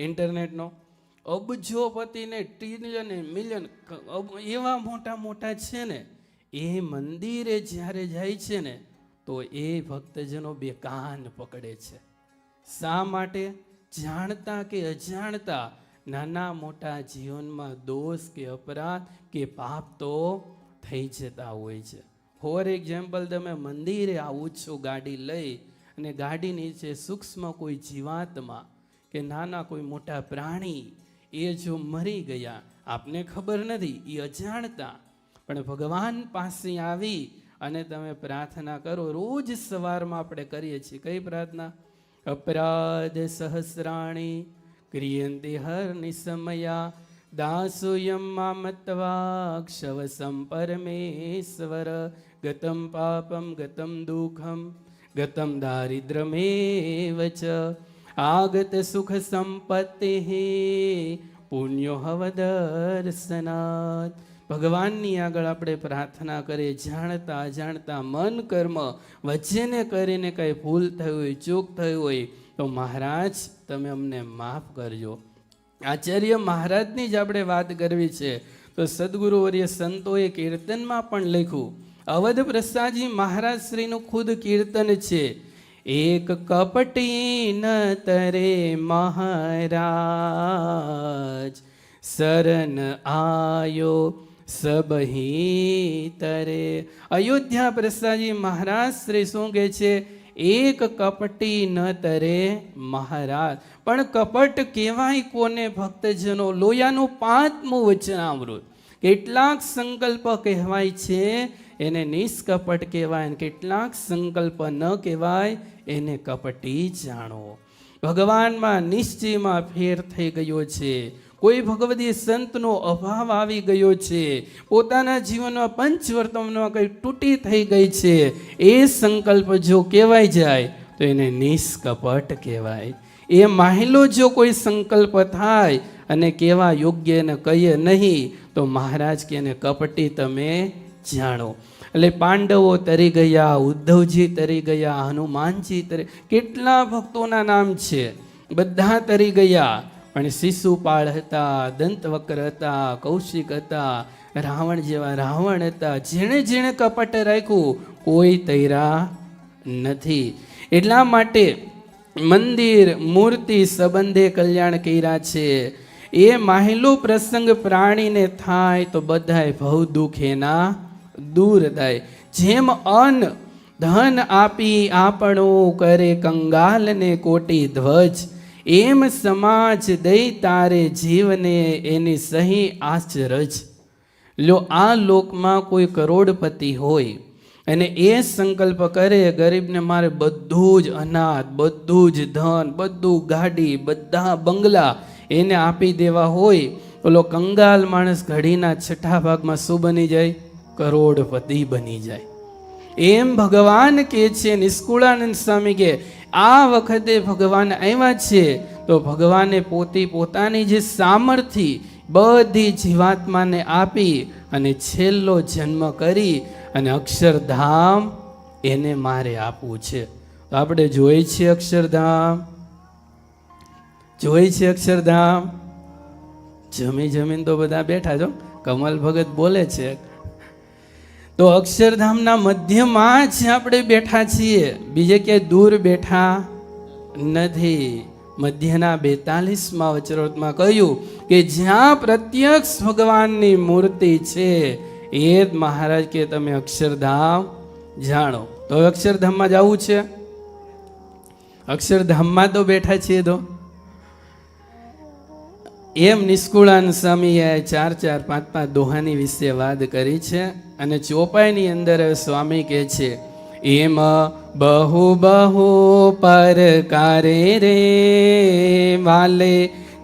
ઇન્ટરનેટનો, અબજોપતિને ટ્રિલિયન મિલિયન એવા મોટા છે ને, એ મંદિરે જ્યારે જાય છે ને તો એ ભક્તજનો 2 કાન પકડે છે. શા માટે? જાણતા કે અજાણતા નાના મોટા જીવનમાં દોષ કે અપરાધ કે પાપ તો થઈ જતા હોય છે. ફોર એક્ઝામ્પલ, તમે મંદિરે આવો છો ગાડી લઈ અને ગાડી નીચે સૂક્ષ્મ કોઈ જીવાત્મા કે નાના કોઈ મોટા પ્રાણી એ જો મરી ગયા, આપને ખબર નથી, એ અજાણતા, પણ ભગવાન પાસે આવી અને તમે પ્રાર્થના કરો. રોજ સવારમાં આપણે કરીએ છીએ કઈ પ્રાર્થના? અપરાધ સહસ્રાણી ક્રિયંતે હર્નિસમયા દાસોયમ મામત્વા ક્ષવસમ પરમેશ્વર ગતમ પાપમ ગતમ દુઃખમ ગતમ દારિદ્રમેવ ચ આગત સુખ સંપત્તિ પુણ્યો હવદર્શનાત. ભગવાનની આગળ આપણે પ્રાર્થના કરીએ, જાણતા અજાણતા મન કર્મ વચ્ચેને કરીને કંઈ ભૂલ થઈ હોય, ચૂક થઈ હોય તો મહારાજ તમે અમને માફ કરજો. આચાર્ય મહારાજની જ આપણે વાત કરવી છે તો સદગુરુવર્ય સંતોએ કીર્તનમાં પણ લખ્યું. અવધ પ્રસાદજી મહારાજ શ્રીનું ખુદ કીર્તન છે. એક કપટી ન તરે મહારાજ, શરણ આયો સબહી તરે. અયોધ્યા પ્રસાદજી મહારાજ શ્રી શું કહે છે? એક કપટી ન તરે મહારાજ. પણ કપટ કહેવાય કોને? ભક્તજનો. લોયાનું 5મું વચનામૃત. કેટલાક સંકલ્પ કહેવાય છે એને નિષ્કપટ કહેવાય, અને કેટલાક સંકલ્પ ન કહેવાય એને કપટી જાણો. ભગવાનમાં નિશ્ચયમાં ફેર થઈ ગયો છે. કોઈ ભગવદી સંતનો અભાવ આવી ગયો છે, પોતાના જીવનમાં પંચવર્તનમાં કંઈ તૂટી થઈ ગઈ છે, એ સંકલ્પ જો કહેવાય જાય તો એને નિષ્કપટ કહેવાય. એ માહિલો જો કોઈ સંકલ્પ થાય અને કેવા યોગ્ય એને કહીએ નહીં તો મહારાજ કે એને કપટી તમે જાણો. એટલે પાંડવો તરી ગયા, ઉદ્ધવજી તરી ગયા, હનુમાનજી તરી, કેટલા ભક્તોના નામ છે, બધા તરી ગયા. પણ શિશુપાળ હતા, દંતવક્ર હતા, કૌશિક હતા, રાવણ જેવા રાવણ હતા. જેણે જેણે કપટ રાખ્યું કોઈ તૈરા નથી. એટલા માટે મંદિર મૂર્તિ સંબંધે કલ્યાણ કર્યા છે. એ માહિલો પ્રસંગ પ્રાણીને થાય તો બધાય ભવ દુઃખ એના દૂર થાય. જેમ અન્ન ધન આપી આપણું કરે કંગાલને કોટી ધ્વજ, એમ સમાજ દઈ તારે જીવને એની સહી આચરજ. લો આ લોકમાં કોઈ કરોડપતિ હોય અને એ સંકલ્પ કરે ગરીબને મારે બધું જ અનાજ, બધું જ ધન, બધું ગાડી, બધા બંગલા એને આપી દેવા હોય, ઓલો કંગાલ માણસ ઘડીના 6ઠા ભાગમાં શું બની જાય? કરોડપતિ બની જાય. એમ ભગવાન કે છે, નિષ્કુળાનંદ સ્વામી કે આ વખતે ભગવાન આવ્યા છે તો ભગવાને પોતાની જે સામર્થ્ય બધી જીવાત્માને આપી અને છેલ્લો જન્મ કરી અને અક્ષરધામ એને મારે આપવું છે. તો આપણે જોઈએ છીએ અક્ષરધામ, જોઈએ છીએ અક્ષરધામ. જમીન તો બધા બેઠા છો, કમલ ભગત બોલે છે. તો અક્ષરધામના મધ્યમાં જ આપણે બેઠા છીએ, બીજે ક્યાંય દૂર બેઠા નથી. મધ્યના 42મા વચરોતમાં કહ્યું કે જ્યાં પ્રત્યક્ષ ભગવાનની મૂર્તિ છે એ જ મહારાજ કે તમે અક્ષરધામ જાણો. તો અક્ષરધામમાં જવું છે, અક્ષરધામમાં તો બેઠા છીએ. તો એમ નિષ્કુળાનંદ સ્વામીએ 4, 5 દોહાની વિશે વાત કરી છે. અને ચોપાઈની અંદર સ્વામી કહે છે, એમ બહુ બહુ પરકારે રે વાલે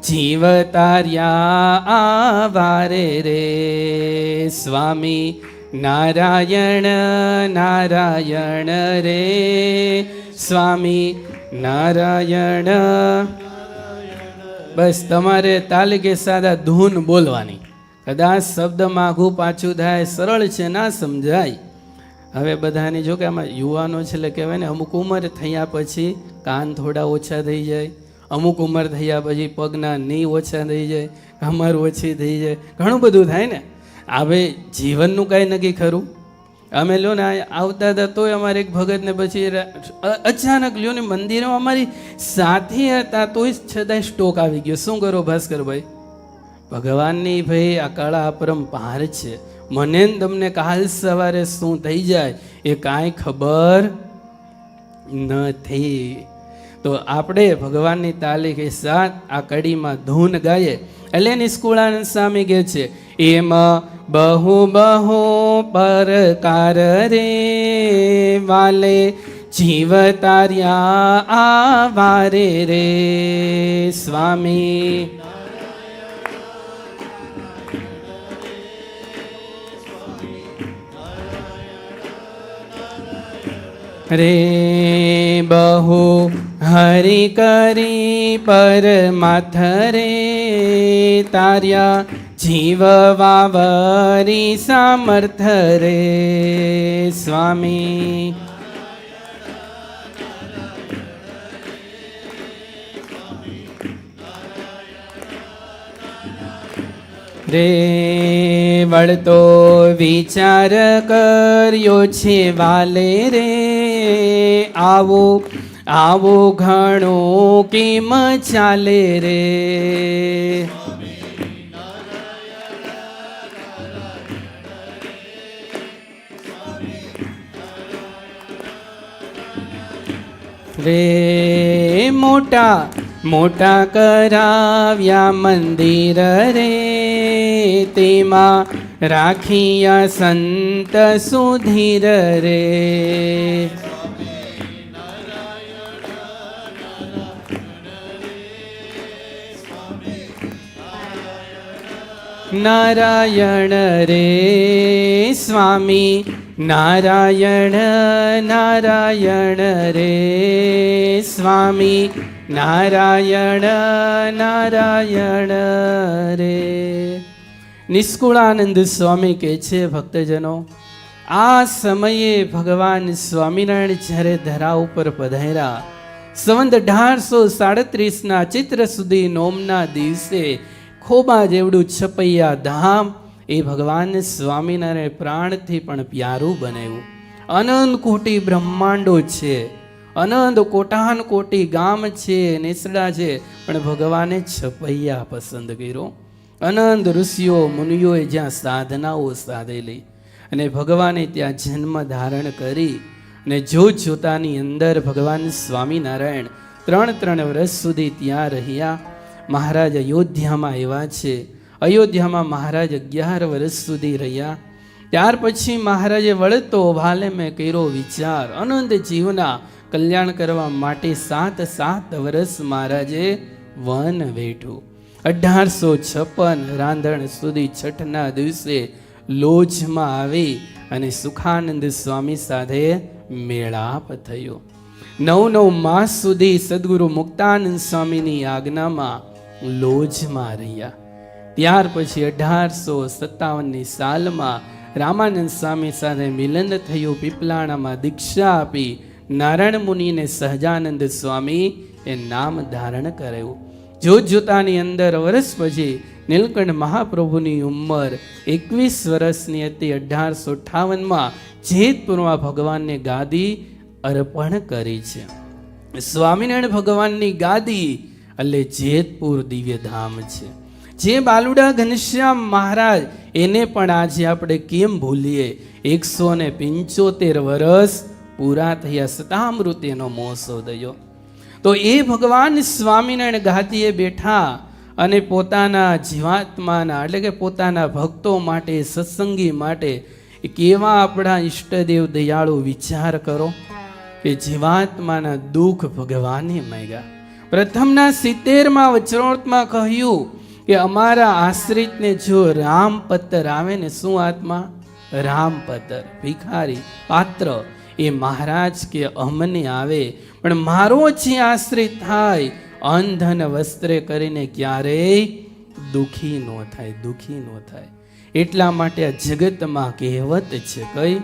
જીવ તાર્યા આવારે રે. સ્વામી નારાયણ નારાયણ રે, સ્વામી નારાયણ. બસ તમારે તાલીકે સાદા ધૂન બોલવાની. કદાચ શબ્દ માઘું પાછું થાય, સરળ છે, ના સમજાય. હવે બધાની જો કે આમાં યુવાનો છે એટલે કહેવાય ને, અમુક ઉંમર થયા પછી કાન થોડા ઓછા થઈ જાય, અમુક ઉંમર થયા પછી પગના ની ઓછા થઈ જાય, કમર ઓછી થઈ જાય, ઘણું બધું થાય ને. હવે જીવનનું કાંઈ નક્કી ખરું? અમે લો ને આવતા હતા તોય અમારે એક ભગતને પછી અચાનક લ્યો ને મંદિરમાં અમારી સાથે હતા તોય છતાંય સ્ટોક આવી ગયો. શું કરો ભાસ્કરભાઈ? ભગવાનની ભાઈ આ કળા અપરંપાર છે. મને તમને કાલ સવારે શું થઈ જાય એ કાંઈ ખબર નથી. તો આપણે ભગવાનની તાલીકે સાથ આ કડીમાં ધૂન ગાઈએ. એટલે નિષ્કુળાનંદ સ્વામી કહે છે, એમ બહુ બહુ પરકાર રે વાલે જીવ તાર્યા આવારે રે. સ્વામી રે બહુ હરિ કરી પરમાથ રે તાર્યા જીવ વાવરી સામર્થ રે. સ્વામી રે વળતો વિચાર કર્યો છે વાલે રે, આવો આવો ઘણો કેમ ચાલે રે. રે મોટા મોટા કરાવ્યા મંદિર રે, તેમાં રાખ્યા સંત સુધીર રે. નારાયણ રે સ્વામી નારાયણ, નારાયણ રે સ્વામી નારાયણ, નારાયણ રે. નિષ્કુળાનંદ સ્વામી કહે છે, ભક્તજનો, આ સમયે ભગવાન સ્વામિનારાયણ જ્યારે ધરા ઉપર પધાર્યા, સંવત 1837ના ચિત્ર સુધી નોમના દિવસે ખોબા જેવડું છપૈયા ધામ એ ભગવાન સ્વામિનારાયણ પ્રાણથી પણ પ્યારું બનાવ્યું. અનંત કોટી બ્રહ્માંડો છે, અનંત કોટાન કોટી ગામ છે, નેસડા છે, પણ ભગવાને છપૈયા પસંદ કર્યો. અનંત ઋષિઓ મુનિઓએ જ્યાં સાધનાઓ સાધેલી અને ભગવાને ત્યાં જન્મ ધારણ કરી અને જોત જોતાની અંદર ભગવાન સ્વામિનારાયણ 3 વર્ષ સુધી ત્યાં રહ્યા. મહારાજ અયોધ્યામાં આવ્યા છે. અયોધ્યામાં મહારાજ 11 વર્ષ સુધી રહ્યા. ત્યાર પછી મહારાજે વળતો ભાલે મેં કર્યો વિચાર, અનંત જીવના કલ્યાણ કરવા માટે 7 વર્ષ મહારાજે વન વેઠું. 1856 રાંધણ સુધી છઠના દિવસે લોજમાં આવી અને સુખાનંદ સ્વામી સાથે મેળાપ થયો. 9 માસ સુધી સદગુરુ મુક્તાનંદ સ્વામીની આજ્ઞામાં લોજમાં રહ્યા. ત્યાર પછી 1857ની સાલમાં રામાનંદ સ્વામી સાથે મિલન થયું. પીપલાણામાં દીક્ષા આપી નારાયણ મુનિને સહજાનંદ સ્વામી એ નામ ધારણ કરાયું. જોત જોતાની અંદર વર્ષ પછી નીલકંઠ મહાપ્રભુની ઉંમર 21 વર્ષની હતી. 1858માં જેતપુરમાં ભગવાનને ગાદી અર્પણ કરી છે. સ્વામિનારાયણ ભગવાનની ગાદી એટલે જેતપુર દિવ્યધામ છે. જે બાલુડા ઘનશ્યામ મહારાજ, એને પણ આજે આપણે કેમ ભૂલીએ. 175 વર્ષ પૂરા થયા, શતામૃતિનો મહોત્સવ થયો. તો એ ભગવાન સ્વામિનારાયણ ગાદીએ બેઠા અને પોતાના જીવાત્માના એટલે કે પોતાના ભક્તો માટે, સત્સંગી માટે કેવા આપણા ઈષ્ટદેવ દયાળુ વિચાર કરો કે જીવાત્માના દુઃખ ભગવાને માંગ્યા. પ્રથમના 70માં વચરોતમાં કહ્યું કે અમારા આશ્રિતને જો રામપત્ર આવે ને, શું આત્મા? રામપત્ર, ભિખારી પાત્ર, એ મહારાજ કે અમને આવે, પણ મારો જે આશ્રિત થાય અંધન વસ્ત્રે કરીને ક્યારેય દુઃખી ન થાય, દુઃખી ન થાય. એટલા માટે આ જગતમાં કહેવત છે કઈ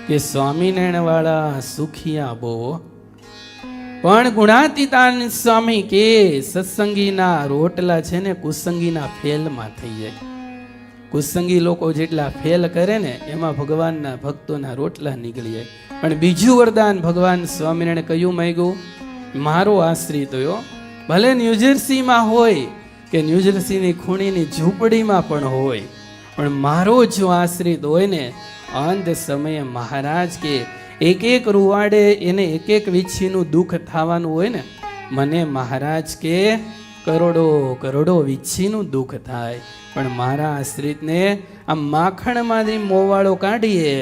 કે સ્વામિનારાયણ વાળા સુખિયા બહુ, પણ ગુણાતીતાનંદ સ્વામી કે સત્સંગીના રોટલા છે ને કુસંગીના ફેલમાં થઈ જાય. કુસંગી લોકો જેટલા ફેલ કરે ને એમાં ભગવાનના ભક્તોના રોટલા નીકળી જાય. પણ બીજું વરદાન ભગવાન સ્વામિનારાયણ કયું માંગ્યું? મારો આશ્રિત હોય, ભલે ન્યૂજર્સીમાં હોય કે ન્યૂજર્સીની ખૂણીની ઝૂંપડીમાં પણ હોય, પણ મારો જો આશ્રિત હોય ને, અંત સમયે મહારાજ કે એક રૂવાડે એને એક વીછીનું દુઃખ થવાનું હોય ને, મને મહારાજ કે કરોડો કરોડો વીછીનું દુઃખ થાય, પણ મારા આશ્રિતને આ માખણમાંથી મોવાળો કાઢીએ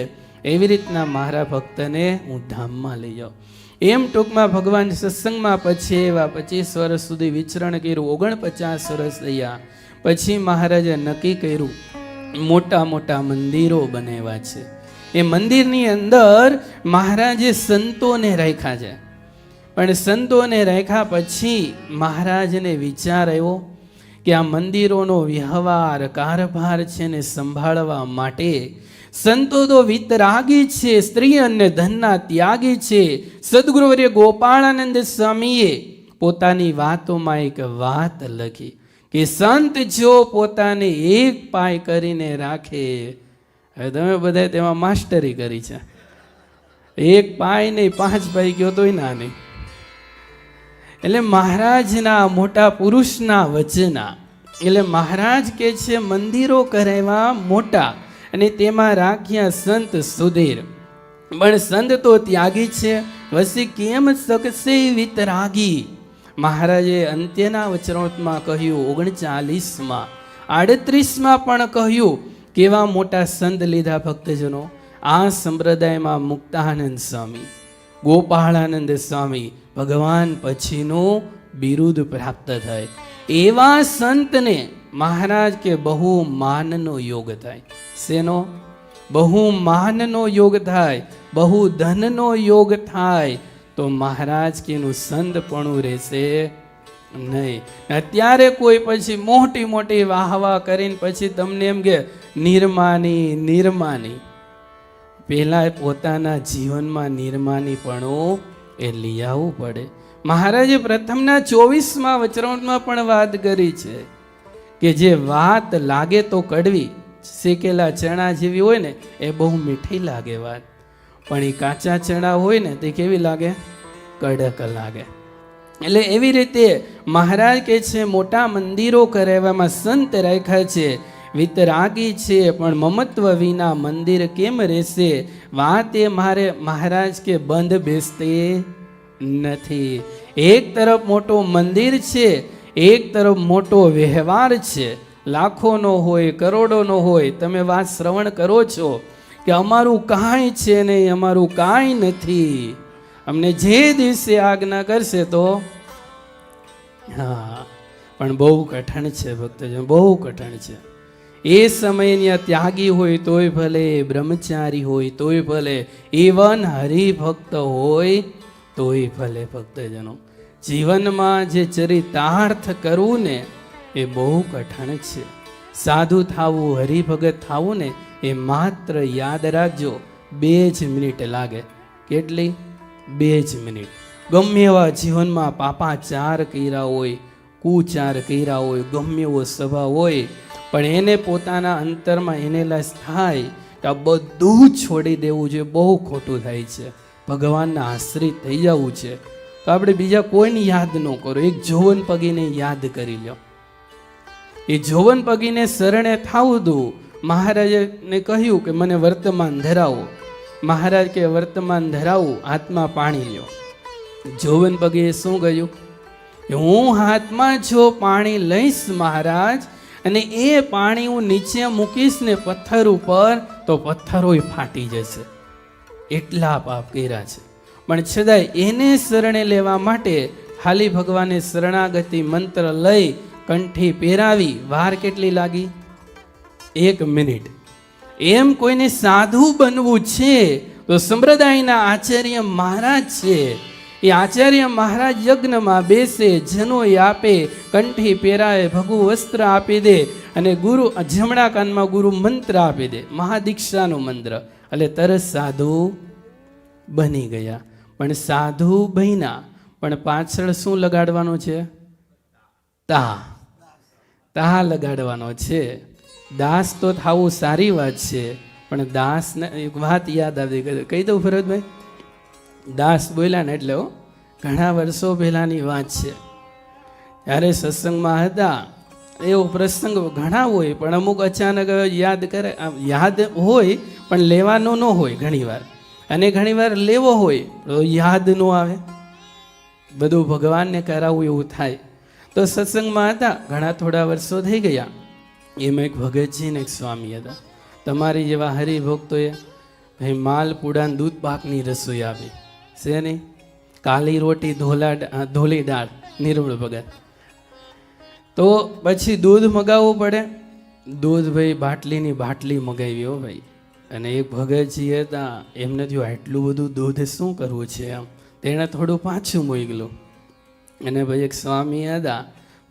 એવી રીતના મારા ભક્તને હું ધામમાં લઈ જાઉં. એમ ટૂંકમાં ભગવાન સત્સંગમાં પછી એવા 25 વર્ષ સુધી વિચરણ કર્યું. 49 વર્ષ થયા પછી મહારાજે નક્કી કર્યું મોટા મોટા મંદિરો બનાવ્યા છે. એ મંદિરની અંદર મહારાજે સંતોને રાખ્યા છે. પણ સંતોને રાખ્યા પછી મહારાજને વિચાર આવ્યો કે આ મંદિરોનો વ્યવહાર કારભાર છે ને સંભાળવા માટે સંતો તો વિતરાગી છે, સ્ત્રી અને ધનના ત્યાગી છે. સદગુરુવર્ય ગોપાળાનંદ સ્વામીએ પોતાની વાતોમાં એક વાત લખી કે સંત જો પોતાને એક પાય કરીને રાખે, હવે તમે બધા તેમાં માસ્ટરી કરી છે, એક પાય નહીં 5 પાય ગયો તોય ના નહીં, એટલે મહારાજના મોટા પુરુષના વચના, એટલે મહારાજ કે છે મંદિરો કરાવ્યા મોટા અને તેમાં રાખ્યા સંત સુધીર, પણ સંત તો ત્યાગી છે, વસી કેમ શકશે વિતરાગી. મહારાજે અંત્યના વચનામાં કહ્યું 39માં, 38માં પણ કહ્યું કેવા મોટા સંત લીધા ભક્તજનો. આ સંપ્રદાયમાં મુક્તાનંદ સ્વામી, ગોપાળાનંદ સ્વામી ભગવાન પછીનું બિરુદ પ્રાપ્ત થાય. એવા સંતને મહારાજ કે બહુ માનનો યોગ થાય. શેનો? બહુ માનનો યોગ થાય, બહુ ધનનો યોગ થાય તો મહારાજ કેનું સંતપણું રહેશે નહીં. અત્યારે કોઈ પછી મોટી મોટી વાહવા કરીને પછી તમને એમ કે નિર્માની નિર્માની, પહેલા પોતાના જીવનમાં નિર્માનીપણું એ લઈ આવવું પડે. મહારાજે પ્રથમના 24માં વચનામાં પણ વાત કરી છે કે જે વાત લાગે તો કડવી, શેકેલા ચણા જેવી હોય ને એ બહુ મીઠી લાગે વાત, પણ એ કાચા ચણા હોય ને તે કેવી લાગે? કડક લાગે. એટલે એવી રીતે મહારાજ કે છે મોટા મંદિરો કરાવવામાં સંત રાખ્યા છે, વિતરાગી છે, પણ મમત્વ વિના મંદિર કેમ રહેશે? વાત એ મારે મહારાજ કે બંધ બેસતે નથી. એક તરફ મોટો મંદિર છે, એક તરફ મોટો વ્યવહાર છે, લાખોનો હોય કરોડોનો હોય. તમે વાત શ્રવણ કરો છો કે અમારું કાંઈ છે નહીં, અમારું કાંઈ નથી, અમને જે દિવસે આજ્ઞા કરશે તો. હા, પણ બહુ કઠણ છે ભક્તજન, બહુ કઠણ છે. એ સમયના ત્યાગી હોય તોય ભલે, બ્રહ્મચારી હોય તોય ભલે, ઇવન હરિભક્ત હોય તોય ભલે. ભક્તજનો, જીવનમાં જે ચરિતાર્થ કરવું ને એ બહુ કઠણ છે. સાધુ થાવું, હરિભગત થાવું ને એ માત્ર યાદ રાખજો 2 જ મિનિટ લાગે. કેટલી? 2 જ મિનિટ. ગમે એવા જીવનમાં પાપાચાર કર્યા હોય, કુચાર કર્યા હોય, ગમે એવો સ્વભાવ હોય, પણ એને પોતાના અંતરમાં એને લાસ થાય કે આ બધું છોડી દેવું છે, બહુ ખોટું થાય છે. ભગવાનના આશ્રિત થઈ જવું છે તો આપણે બીજા કોઈને યાદ ન કરો, એક જોવન પગીને યાદ કરી લો. એ જોવન પગીને શરણે થાવું દઉં. મહારાજને કહ્યું કે મને વર્તમાન ધરાવો. મહારાજ કે વર્તમાન ધરાવું, હાથમાં પાણી લ્યો. જોવન પગીએ શું કહ્યું? હું હાથમાં જો પાણી લઈશ મહારાજ, અને એ પાણી હું નીચે મૂકીશ ને પથ્થર ઉપર, તો પથ્થરોય ફાટી જશે. એટલા પાપ કર્યા છે. પણ છતાંય એને શરણે લેવા માટે ખાલી ભગવાને શરણાગતિ મંત્ર લઈ કંઠી પહેરાવી. વાર કેટલી લાગી? 1 મિનિટ. એમ કોઈને સાધુ બનવું છે તો સંપ્રદાયના આચાર્ય મહારાજ છે, એ આચાર્ય મહારાજ યજ્ઞમાં બેસે, જનોય આપે, કંઠી પહેરાવે, ભગુ વસ્ત્ર આપી દે, અને ગુરુ જમણા કાનમાં ગુરુ મંત્ર આપી દે, મહાદીક્ષાનો મંત્ર, એટલે તરત સાધુ બની ગયા. પણ સાધુ બન્યા, પણ પાછળ શું લગાડવાનું છે? તા લગાડવાનો છે. દાસ તો થાવું સારી વાત છે, પણ દાસને એક વાત યાદ આવી, કહી દઉં ભરતભાઈ? દાસ બોલ્યા ને એટલે ઘણા વર્ષો પહેલાની વાત છે. ત્યારે સત્સંગમાં હતા, એવો પ્રસંગ ઘણા હોય, પણ અમુક અચાનક યાદ કરે, યાદ હોય પણ લેવાનો ન હોય ઘણી વાર, અને ઘણી વાર લેવો હોય તો યાદ ન આવે. બધું ભગવાનને કરાવવું એવું થાય. તો સત્સંગમાં હતા, ઘણા થોડા વર્ષો થઈ ગયા. એમાં એક ભગતજી ને એક સ્વામી હતા. તમારી જેવા હરિભક્તોએ ભાઈ માલપુડા દૂધ પાકની રસોઈ આપી છે નહીં, કાલી રોટી ધોલી દાળ, નિર્મળ ભગત. તો પછી દૂધ મગાવવું પડે. દૂધ ભાઈ બાટલીની બાટલી મગાવી હો ભાઈ. અને એક ભગતજી હતા, એમને થયું આટલું બધું દૂધ શું કરવું છે એમ, તેણે થોડું પાછું મોકલું. અને ભાઈ એક સ્વામી હતા,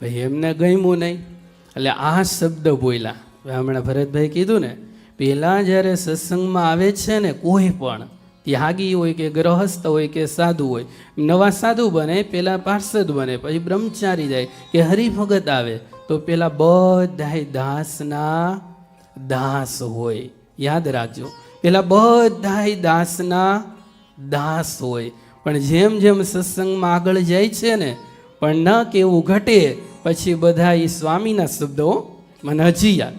ભાઈ એમને ગમ્યું નહીં, એટલે આ શબ્દ બોલ્યા. હમણાં ભરતભાઈ કીધું ને, પહેલાં જ્યારે સત્સંગમાં આવે છે ને, કોઈ પણ ત્યાગી હોય કે ગ્રહસ્થ હોય કે સાધુ હોય, નવા સાધુ બને, પેલા પાર્ષદ બને, પછી બ્રહ્મચારી જાય કે હરિભગત આવે, તો પેલા બધાય દાસના દાસ હોય. યાદ રાખજો, પેલા બધાય દાસના દાસ હોય. પણ જેમ જેમ સત્સંગમાં આગળ જાય છે ને, પણ ન કેવું ઘટે પછી બધા એ સ્વામીના શબ્દો મને હજી યાદ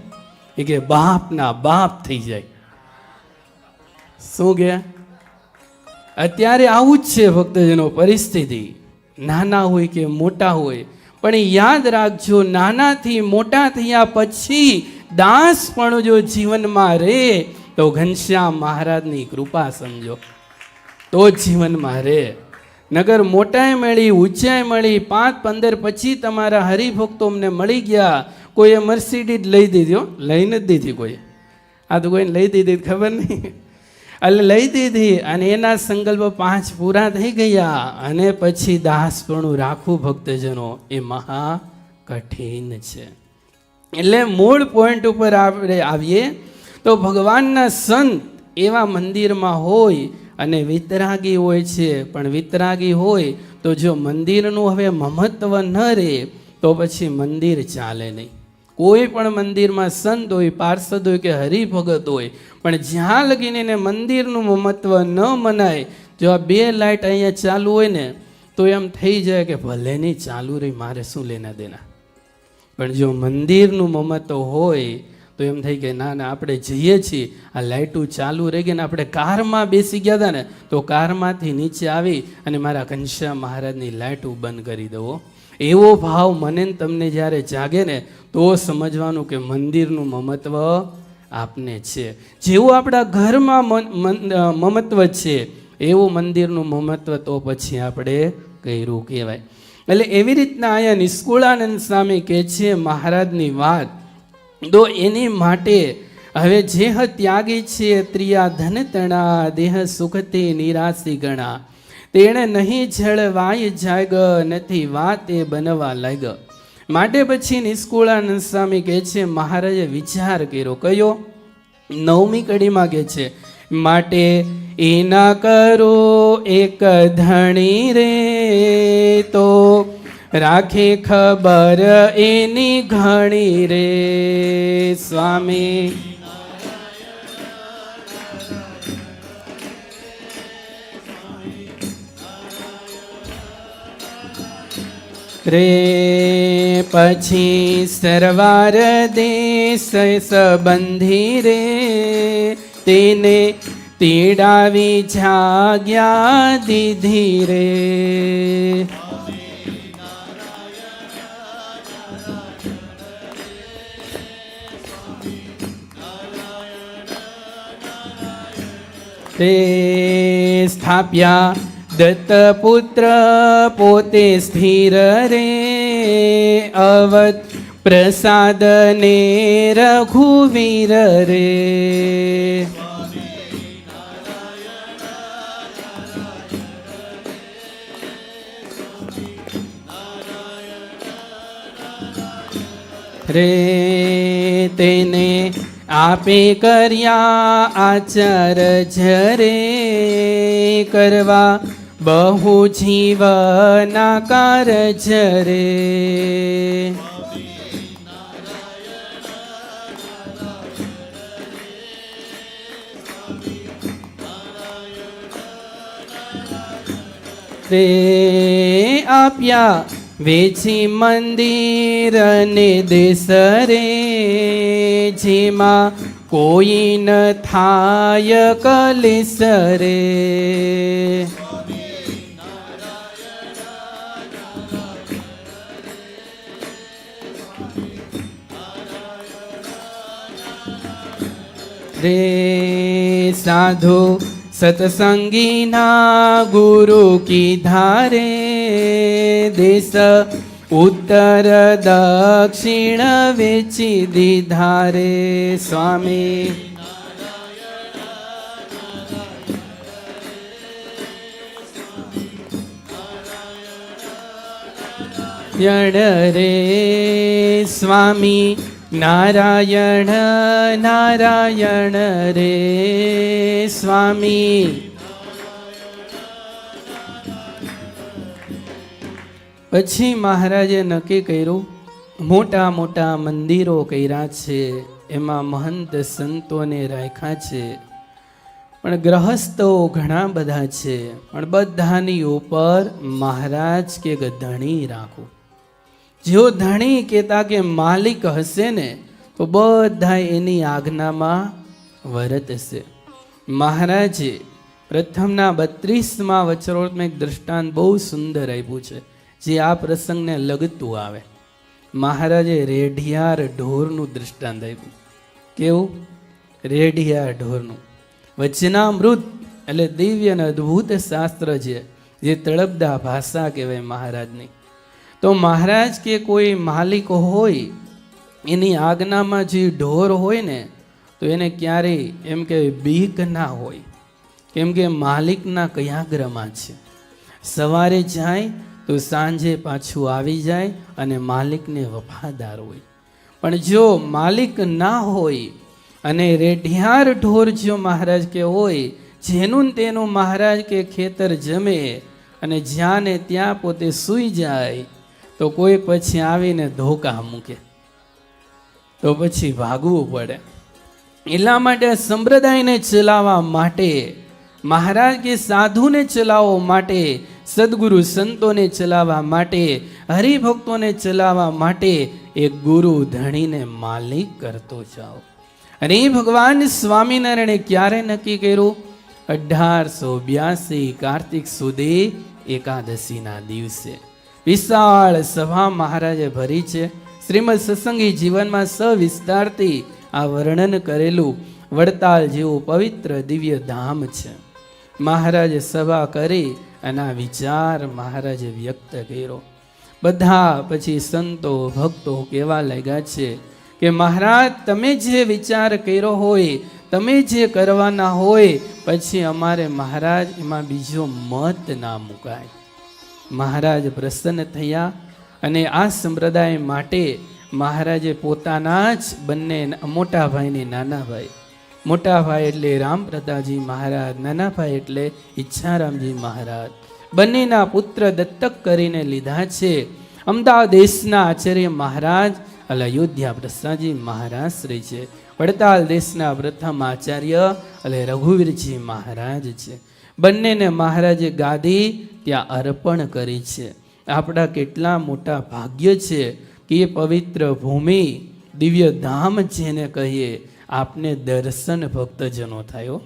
એ કે બાપના બાપ થઈ જાય. શું કે અત્યારે આવું જ છે ભક્તજનો, પરિસ્થિતિ નાના હોય કે મોટા હોય. પણ યાદ રાખજો, નાનાથી મોટા થયા પછી દાસ પણ જો જીવનમાં રહે તો ઘનશ્યામ મહારાજની કૃપા સમજો, તો જ જીવનમાં રહે. નગર મોટાઈ મળી, ઊંચાઈ મળી, 5-15 પછી તમારા હરિભક્તો અમને મળી ગયા. કોઈએ મર્સિડીઝ લઈ દીધી, લઈ નથી દીધી કોઈ, આ તો કોઈને લઈ દીધી ખબર નહીં, એટલે લઈ દીધી અને એના સંકલ્પ 5 પૂરા થઈ ગયા અને પછી દાસપણું રાખવું ભક્તજનો એ મહા કઠિન છે. એટલે મૂળ પોઈન્ટ ઉપર આપણે આવીએ તો ભગવાનના સંત એવા મંદિરમાં હોય અને વિતરાગી હોય છે. પણ વિતરાગી હોય તો જો મંદિરનું હવે મહત્વ ન રહે તો પછી મંદિર ચાલે નહીં. કોઈ પણ મંદિરમાં સંત હોય, પાર્ષદ હોય કે હરિભગત હોય, પણ જ્યાં લગીને એને મંદિરનું મહત્વ ન મનાય, જો આ 2 લાઇટ અહીંયા ચાલુ હોય ને તો એમ થઈ જાય કે ભલે નહીં ચાલુ રહી, મારે શું લેના દેના. પણ જો મંદિરનું મહત્વ હોય તો એમ થઈ કે ના ના આપણે જઈએ છીએ, આ લાઇટું ચાલુ રહી ગઈ ને આપણે કારમાં બેસી ગયા હતા ને તો કારમાંથી નીચે આવી અને મારા ઘનશ્યામ મહારાજની લાઇટું બંધ કરી દો. એવો ભાવ મને ને તમને જ્યારે જાગે ને તો સમજવાનું કે મંદિરનું મહત્વ આપને છે. જેવું આપણા ઘરમાં મહત્વ છે એવું મંદિરનું મહત્વ તો પછી આપણે કર્યું કહેવાય. એટલે એવી રીતના અહીંયા નિષ્કુળાનંદ સ્વામી કહે છે મહારાજની વાત, તો એની માટે હવે જે ત્યાગી છે ત્રિયા ધન તણા, દેહ સુખતે નિરાશી ગણા, તેણે નહીં જળવાય જાગ, નથી વાતે બનવા લાગ. માટે પછી નિષ્કુળાનંદ સ્વામી કહે છે મહારાજે વિચાર કર્યો. કયો? 9મી કડીમાં કહે છે માટે એના કરો એક ધણી રે, તો રાખે ખબર એની ઘણી રે. સ્વામી રે પછી સરવાર દેશ સંબંધી રે, તેને તેડાવી જાગ્યા દીધી રે. તે સ્થાપ્યા દત્તપુત્ર પોતે સ્થિર રે, અવધ પ્રસાદ ને રઘુવીર રે. રે તેને આપે કર્યા આચાર ઝરે, કરવા બહુ જીવના કારજ રે. રે આપ્યા વેચી મંદિર ને દેશ રે, જેમાં કોઈ ન થાય કલેશ રે. રે સાધુ સત્સંગીના ગુરુ કીધા રે, દેશ ઉત્તર દક્ષિણ વેચી દીધા રે. સ્વામી રે સ્વામી નારાયણ નારાયણ રે. સ્વામી પછી મહારાજે નક્કી કર્યું, મોટા મોટા મંદિરો કર્યા છે, એમાં મહંત સંતોને રાખ્યા છે, પણ ગ્રહસ્થો ઘણા બધા છે, પણ બધાની ઉપર મહારાજ કે ધણી રાખો. જો ધણી કહેતા કે માલિક હશે ને તો બધા એની આજ્ઞામાં વર્તશે. મહારાજે પ્રથમના 32માં વચરોમાં એક દ્રષ્ટાંત બહુ સુંદર આપ્યું છે, જે આ પ્રસંગને લગતું આવે. મહારાજે રેઢિયાર ઢોરનું દ્રષ્ટાંત આપ્યું. કેવું? રેઢિયાર ઢોરનું. વચનામૃત એટલે દિવ્ય અને અદ્ભુત શાસ્ત્ર છે, જે તળપદા ભાષા કહેવાય મહારાજની. તો મહારાજ કે કોઈ માલિક હોય એની આજ્ઞામાં જે ઢોર હોય ને તો એને ક્યારેય એમ કે બીક ના હોય, કેમ કે માલિકના કયાગ્રમાં છે. સવારે જાય તો સાંજે પાછું આવી જાય અને માલિકને વફાદાર હોય. પણ જો માલિક ના હોય અને રેઢિયાર ઢોર જો મહારાજ કે હોય, જેનું તેનું મહારાજ કે ખેતર જમે અને જ્યાં ને ત્યાં પોતે સૂઈ જાય, તો કોઈ પછી આવીને ધોકા મૂકે તો પછી ભાગવું પડે. એટલા માટે સંપ્રદાયને ચલાવવા માટે, મહારાજ કે સાધુને ચલાવવા માટે, સદગુરુ સંતોને ચલાવવા માટે, હરિભક્તોને ચલાવવા માટે એક ગુરુ ધણીને માલિક કરતો જાઓ. અને એ ભગવાન સ્વામિનારાયણે ક્યારે નક્કી કર્યું? 1882 કાર્તિક સુધી એકાદશીના દિવસે વિશાળ સભા મહારાજે ભરી છે. શ્રીમદ સત્સંગી જીવનમાં સવિસ્તારથી આ વર્ણન કરેલું વડતાલ જેવું પવિત્ર દિવ્ય ધામ છે. મહારાજે સભા કરી અને આ વિચાર મહારાજે વ્યક્ત કર્યો. બધા પછી સંતો ભક્તો કહેવા લાગ્યા છે કે મહારાજ, તમે જે વિચાર કર્યો હોય, તમે જે કરવાના હોય, પછી અમારે મહારાજ એમાં બીજો મત ના મુકાય. મહારાજ પ્રસન્ન થયા અને આ સંપ્રદાય માટે મહારાજે પોતાના જ બંને મોટા ભાઈને નાના ભાઈ, મોટા ભાઈ એટલે રામપ્રતાપજી મહારાજ, નાના ભાઈ એટલે ઈચ્છારામજી મહારાજ, બંનેના પુત્ર દત્તક કરીને લીધા છે. અમદાવાદ દેશના આચાર્ય મહારાજ એટલે અયોધ્યા પ્રસાદજી મહારાજ શ્રી છે. વડતાલ દેશના પ્રથમ આચાર્ય એટલે રઘુવીરજી મહારાજ છે. બંનેને મહારાજે ગાદી ત્યાં અર્પણ કરી છે. આપણા કેટલા મોટા ભાગ્ય છે કે એ પવિત્ર ભૂમિ, દિવ્ય ધામ જેને કહીએ, આપને દર્શન ભક્તજનો થયો.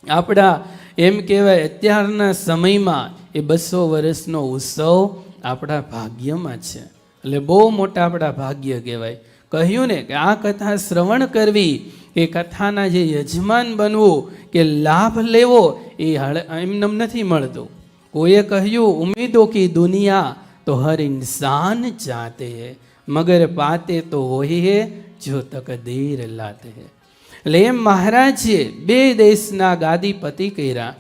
આપણા એમ કહેવાય અત્યારના સમયમાં એ 200 વર્ષનો ઉત્સવ આપણા ભાગ્યમાં છે. એટલે બહુ મોટા આપણા ભાગ્ય કહેવાય. કહ્યું ને કે આ કથા શ્રવણ કરવી, એ કથાના જે યજમાન બનવું, કે લાભ લેવો, એ એમને નથી મળતું. કોઈએ કહ્યું ઉમ્મીદો કી દુનિયા તો હર ઇન્સાન ચાહતે હૈ, મગર પાતે તો વહી હૈ જો તકદીર લાતે હૈ. એટલે એમ મહારાજે 2 દેશના ગાદીપતિ કર્યા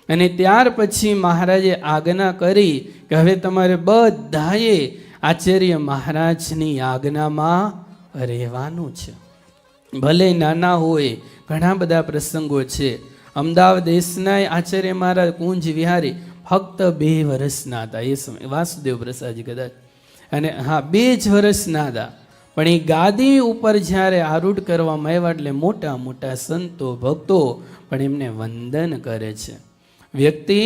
અને ત્યાર પછી મહારાજે આજ્ઞા કરી કે હવે તમારે બધાએ આચાર્ય મહારાજની આજ્ઞામાં રહેવાનું છે. ભલે નાના હોય, ઘણા બધા પ્રસંગો છે. અમદાવાદ દેશના આચાર્ય મહારાજ કુંજ વિહારી ફક્ત 2 વર્ષના હતા એ સમય, વાસુદેવ પ્રસાદજી કદાચ, અને હા 2 જ વર્ષના હતા. પણ એ ગાદી ઉપર જ્યારે આરૂઢ કરવામાં આવ્યા એટલે મોટા મોટા સંતો ભક્તો પણ એમને વંદન કરે છે. વ્યક્તિ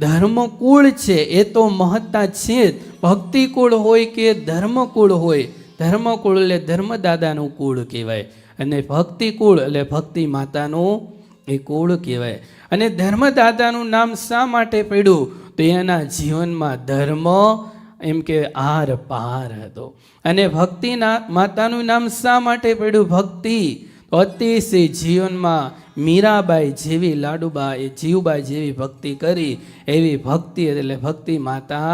ધર્મકુળ છે એ તો મહત્તા છે જ. ભક્તિકુળ હોય કે ધર્મકુળ હોય, ધર્મકુળ એટલે ધર્મદાદાનું કુળ કહેવાય, અને ભક્તિકુળ એટલે ભક્તિ માતાનું એ કુળ કહેવાય. અને ધર્મદાદાનું નામ શા માટે પડ્યું? તો એના જીવનમાં ધર્મ એમ કે આર પાર હતો. અને ભક્તિના માતાનું નામ શા માટે પડ્યું? ભક્તિ. અતિશય જીવનમાં મીરાબાઈ જેવી, લાડુબા એ જીવબાઈ જેવી ભક્તિ કરી, એવી ભક્તિ એટલે ભક્તિ માતા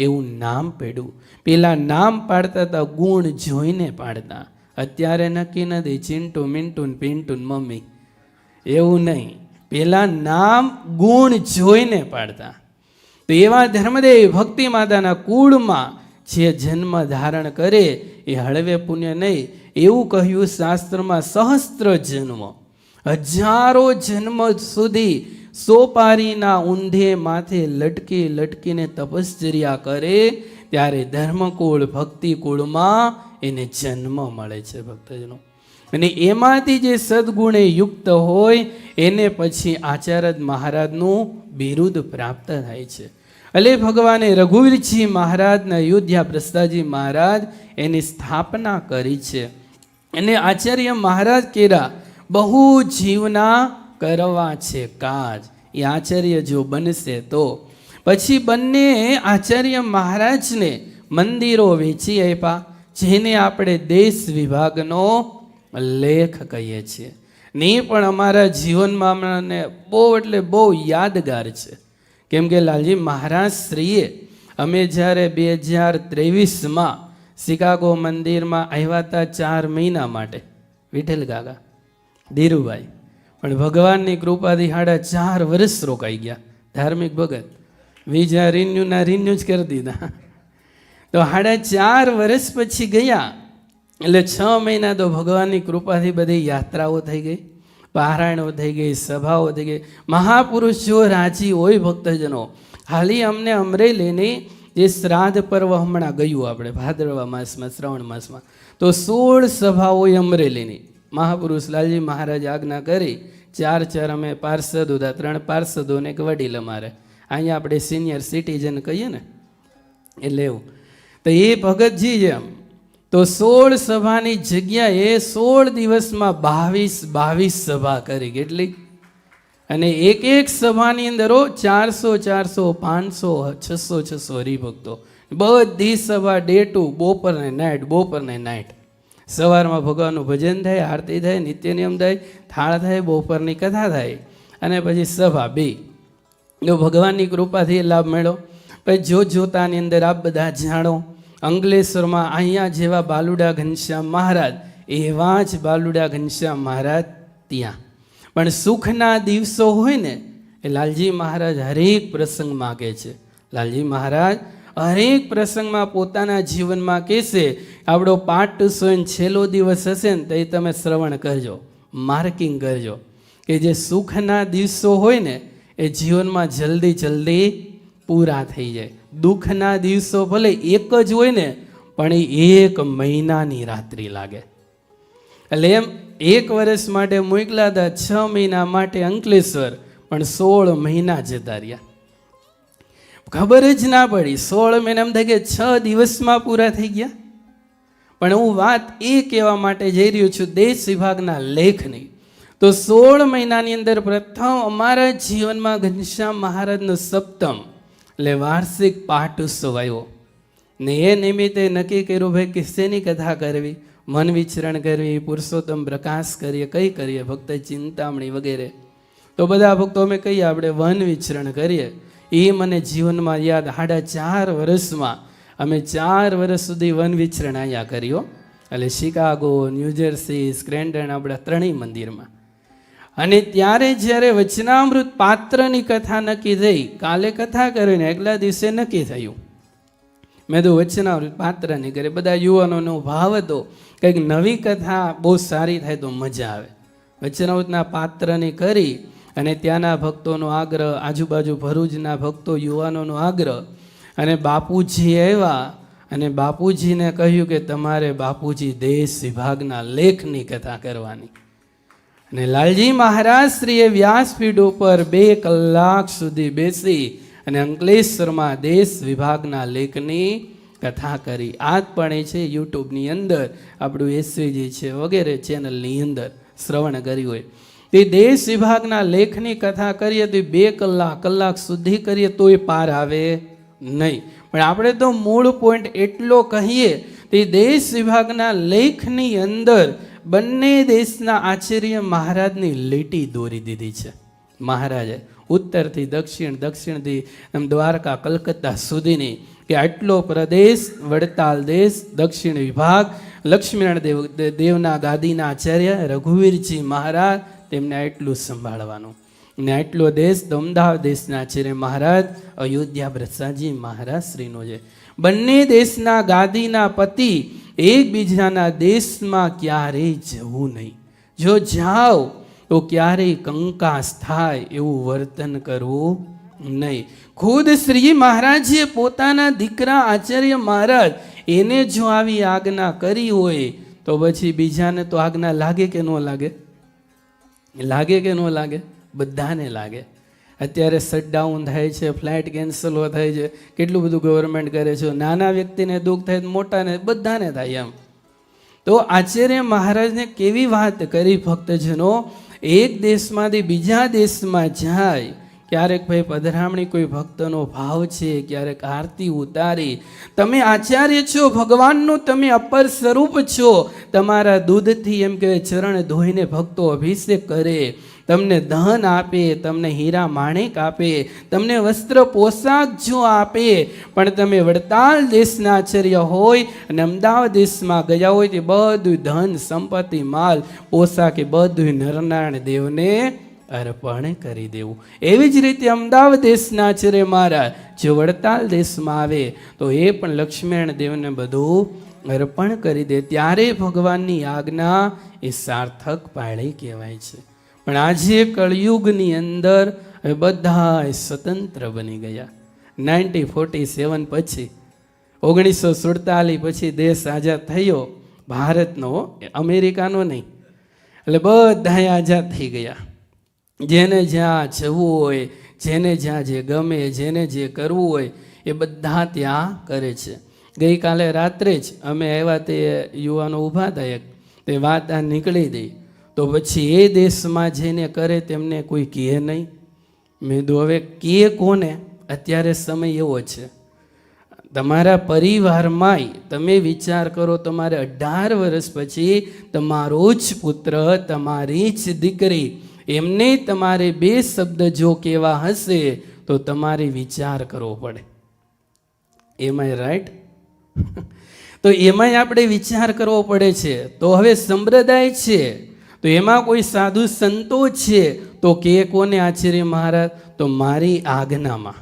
એવું નામ પડ્યું. પેલા નામ પાડતા હતા ગુણ જોઈને પાડતા. અત્યારે નક્કી નથી ચિંટુ મિન્ટુ પિન્ટુ મમ્મી, એવું નહીં. પેલા નામ ગુણ જોઈને પાડતા. તો એવા ધર્મદેવ ભક્તિ માતાના કુળમાં જે જન્મ ધારણ કરે એ હળવે પુણ્ય નહીં. એવું કહ્યું શાસ્ત્રમાં, સહસ્ત્ર જન્મ, 1000 જન્મ સુધી સોપારીના ઊંધે માથે લટકી લટકીને તપશ્ચર્યા કરે, ત્યારે ધર્મકુળ ભક્તિકુળમાં એને જન્મ મળે છે ભક્તજનો. અને એમાંથી જે સદગુણે યુક્ત હોય એને પછી આચાર્ય મહારાજનું બિરુદ પ્રાપ્ત થાય છે. એટલે ભગવાને રઘુવીરજી મહારાજના અયોધ્યા પ્રસ્થાજી મહારાજ એની સ્થાપના કરી છે. અને આચાર્ય મહારાજ કેરા બહુ જીવના કરવા છે કાજ. એ આચાર્ય જો બનશે તો પછી બંને આચાર્ય મહારાજને મંદિરો વેચી આપ્યા, જેને આપણે દેશ વિભાગનો લેખ કહીએ છીએ. ને પણ અમારા જીવનમાં મને બહુ એટલે બહુ યાદગાર છે. કેમ કે લાલજી મહારાજ શ્રીએ અમે જ્યારે 2023માં શિકાગો મંદિરમાં આવ્યા હતા 4 મહિના માટે, વિઠ્ઠલ કાકા ધીરુભાઈ, પણ ભગવાનની કૃપાથી 4.5 વર્ષ રોકાઈ ગયા. ધાર્મિક ભગત વિઝા રિન્યુ જ કરી દીધા. તો 4.5 વર્ષ પછી ગયા. એટલે 6 મહિના તો ભગવાનની કૃપાથી બધી યાત્રાઓ થઈ ગઈ, પારાયણો થઈ ગઈ, સભાઓ થઈ ગઈ. મહાપુરુષ જો રાજી હોય ભક્તજનો, હાલી અમને અમરેલીની જે શ્રાદ્ધ પર્વ હમણાં ગયું આપણે ભાદરવા માસમાં શ્રાવણ માસમાં, તો 16 સભાઓ અમરેલીની મહાપુરુષ લાલજી મહારાજ આજ્ઞા કરી. 4 અમે પાર્ષદો હતા, 3 પાર્ષદો ને એક વડીલ અમારે અહીંયા આપણે સિનિયર સિટીઝન કહીએ ને, એટલે એવું. તો એ ભગતજી જેમ તો 16 સભાની જગ્યાએ 16 દિવસમાં 22 સભા કરી. કેટલી? અને એક સભાની અંદર 400 500 600 હરિભક્તો. બધી સભા ડે ટુ બપોર ને નાઇટ. સવારમાં ભગવાનનું ભજન થાય, આરતી થાય, નિત્ય નિયમ થાય, થાળ થાય, બપોરની કથા થાય, અને પછી સભા 2. જો ભગવાનની કૃપાથી લાભ મળ્યો. પછી જોતાની અંદર આપ બધા જાણો, અંકલેશ્વરમાં અહીંયા જેવા બાલુડા ઘનશ્યામ મહારાજ, એવા જ બાલુડા ઘનશ્યામ મહારાજ ત્યાં. પણ સુખના દિવસો હોય ને એ લાલજી મહારાજ હરેક પ્રસંગ માગે છે. લાલજી મહારાજ હરેક પ્રસંગમાં પોતાના જીવનમાં કહેશે, આપણો પાઠ સોન છેલ્લો દિવસ હશે ને તો એ તમે શ્રવણ કરજો, માર્કિંગ કરજો, કે જે સુખના દિવસો હોય ને એ જીવનમાં જલ્દી પૂરા થઈ જાય. દુઃખના દિવસો ભલે એક જ હોય ને, પણ એ 1 મહિનાની રાત્રિ લાગે. એટલે એમ 1 વર્ષ માટે મોકલા હતા, 6 મહિના માટે અંકલેશ્વર, પણ 16 મહિના જતા રહ્યા. ખબર જ ના પડી. 16 મહિના એમ થાય કે 6 દિવસમાં પૂરા થઈ ગયા. પણ હું વાત એ કહેવા માટે જઈ રહ્યો છું દેશ વિભાગના લેખની. તો 16 મહિનાની અંદર પ્રથમ અમારા જીવનમાં ઘનશ્યામ મહારાજનો સપ્તમ એટલે વાર્ષિક પાઠ ઉત્સવ આવ્યો. ને એ નિમિત્તે નક્કી કર્યું ભાઈ કે શેની કથા કરવી, મન વિચરણ કરવી, પુરુષોત્તમ પ્રકાશ કરીએ, કઈ કરીએ, ભક્ત ચિંતામણી વગેરે. તો બધા ભક્તો અમે કહીએ આપણે વન વિચરણ કરીએ. એ મને જીવનમાં યાદ. 4.5 વર્ષમાં અમે 4 વર્ષ સુધી વન વિચરણ અહીંયા કર્યો. એટલે શિકાગો, ન્યૂજર્સી, સ્ક્રેન્ડન, આપણા 3 મંદિરમાં. અને ત્યારે જ્યારે વચનામૃત પાત્રની કથા નક્કી થઈ, કાલે કથા કરીને આગલા દિવસે નક્કી થયું, મેં તો વચનામૃત પાત્રની કરી. બધા યુવાનોનો ભાવ હતો કંઈક નવી કથા બહુ સારી થાય તો મજા આવે. વચનામૃતના પાત્રની કરી અને ત્યાંના ભક્તોનો આગ્રહ, આજુબાજુ ભરૂચના ભક્તો યુવાનોનો આગ્રહ, અને બાપુજી આવ્યા અને બાપુજીને કહ્યું કે તમારે બાપુજી દેશ વિભાગના લેખની કથા કરવાની. અને લાલજી મહારાજ શ્રીએ વ્યાસપીઠ ઉપર 2 કલાક સુધી બેસી અને અંકલેશ્વરમાં દેશ વિભાગના લેખની કથા કરી. આજ પણ એ છે યુટ્યુબની અંદર, આપણું એસવીજી છે વગેરે ચેનલની અંદર શ્રવણ કર્યું હોય. તે દેશ વિભાગના લેખની કથા કરીએ તો 2 કલાક સુધી કરીએ તો એ પાર આવે નહીં. પણ આપણે તો મૂળ પોઈન્ટ એટલો કહીએ, તે દેશ વિભાગના લેખની અંદર બંને દેશના આચાર્ય મહારાજની લીટી દોરી દીધી છે મહારાજે, ઉત્તરથી દક્ષિણ, દક્ષિણથી એમ દ્વારકા કલકત્તા સુધીની, કે આટલો પ્રદેશ વડતાલ દેશ, દક્ષિણ વિભાગ, લક્ષ્મીનારાયણ દેવના ગાદીના આચાર્ય રઘુવીરજી મહારાજ, તેમને આટલું સંભાળવાનું. ને આટલો દેશ અમદાવાદ દેશના આચાર્ય મહારાજ અયોધ્યા પ્રસાદજી મહારાજ શ્રીનો છે. બંને દેશના ગાદીના પતિ એકબીજાના દેશમાં ક્યારેય જવું નહીં. જો જાઓ તો ક્યારેય કંકાસ થાય એવું વર્તન કરવું નહીં. ખુદ શ્રી મહારાજે પોતાના દીકરા આચાર્ય મહારાજ એને જો આવી આજ્ઞા કરી હોય તો પછી બીજાને તો આજ્ઞા લાગે કે ન લાગે? લાગે કે ન લાગે? બધાને લાગે. અત્યારે શટડાઉન થાય છે, ફ્લાઇટ કેન્સલો થાય છે, કેટલું બધું ગવર્મેન્ટ કરે છે. નાના વ્યક્તિને દુઃખ થાય તો મોટાને બધાને થાય એમ. તો આચાર્ય મહારાજને કેવી વાત કરી ભક્તજનો, એક દેશમાંથી બીજા દેશમાં જાય, ક્યારેક ભાઈ પધરામણી કોઈ ભક્તનો ભાવ છે, ક્યારેક આરતી ઉતારી, તમે આચાર્ય છો, ભગવાનનું તમે અપર સ્વરૂપ છો, તમારા દૂધથી એમ કે ચરણ ધોઈને ભક્તો અભિષેક કરે, તમને ધન આપે, તમને હીરા માણેક આપે, તમને વસ્ત્ર પોશાક જો આપે, પણ તમે વડતાલ દેશના આચાર્ય હોય અને અમદાવાદ દેશમાં ગયા હોય તે બધું ધન સંપત્તિ માલ પોશાક એ બધું નરનારાયણ દેવને અર્પણ કરી દેવું. એવી જ રીતે અમદાવાદ દેશના આચાર્ય મહારાજ જો વડતાલ દેશમાં આવે તો એ પણ લક્ષ્મીનારાયણ દેવને બધું અર્પણ કરી દે, ત્યારે ભગવાનની આજ્ઞા એ સાર્થક પાળી કહેવાય છે. પણ આજે કળયુગની અંદર હવે બધા સ્વતંત્ર બની ગયા. 1947 પછી 1947 પછી દેશ આઝાદ થયો, ભારતનો, અમેરિકાનો નહીં. એટલે બધા આઝાદ થઈ ગયા. જેને જ્યાં જવું હોય, જેને જ્યાં જે ગમે, જેને જે કરવું હોય એ બધા ત્યાં કરે છે. ગઈકાલે રાત્રે જ અમે આવ્યા, તે યુવાનો ઊભા હતા, એક તે વાત આ નીકળી ગઈ, તો પછી એ દેશમાં જઈને કરે તેમને કોઈ કહે નહીં. મેં તો હવે કહે કોને? અત્યારે સમય એવો છે. તમારા પરિવારમાંય તમે વિચાર કરો, તમારે 18 વર્ષ પછી તમારો જ પુત્ર, તમારી જ દીકરી, એમને તમારે 2 શબ્દ જો કેવા હશે તો તમારે વિચાર કરવો પડે. એમાંય રાઈટ? તો એમાંય આપણે વિચાર કરવો પડે છે. તો હવે સંપ્રદાય છે, તો એમાં કોઈ સાધુ સંતો છે, તો કે કોને આચાર્ય મહારાજ? તો મારી આજ્ઞામાં,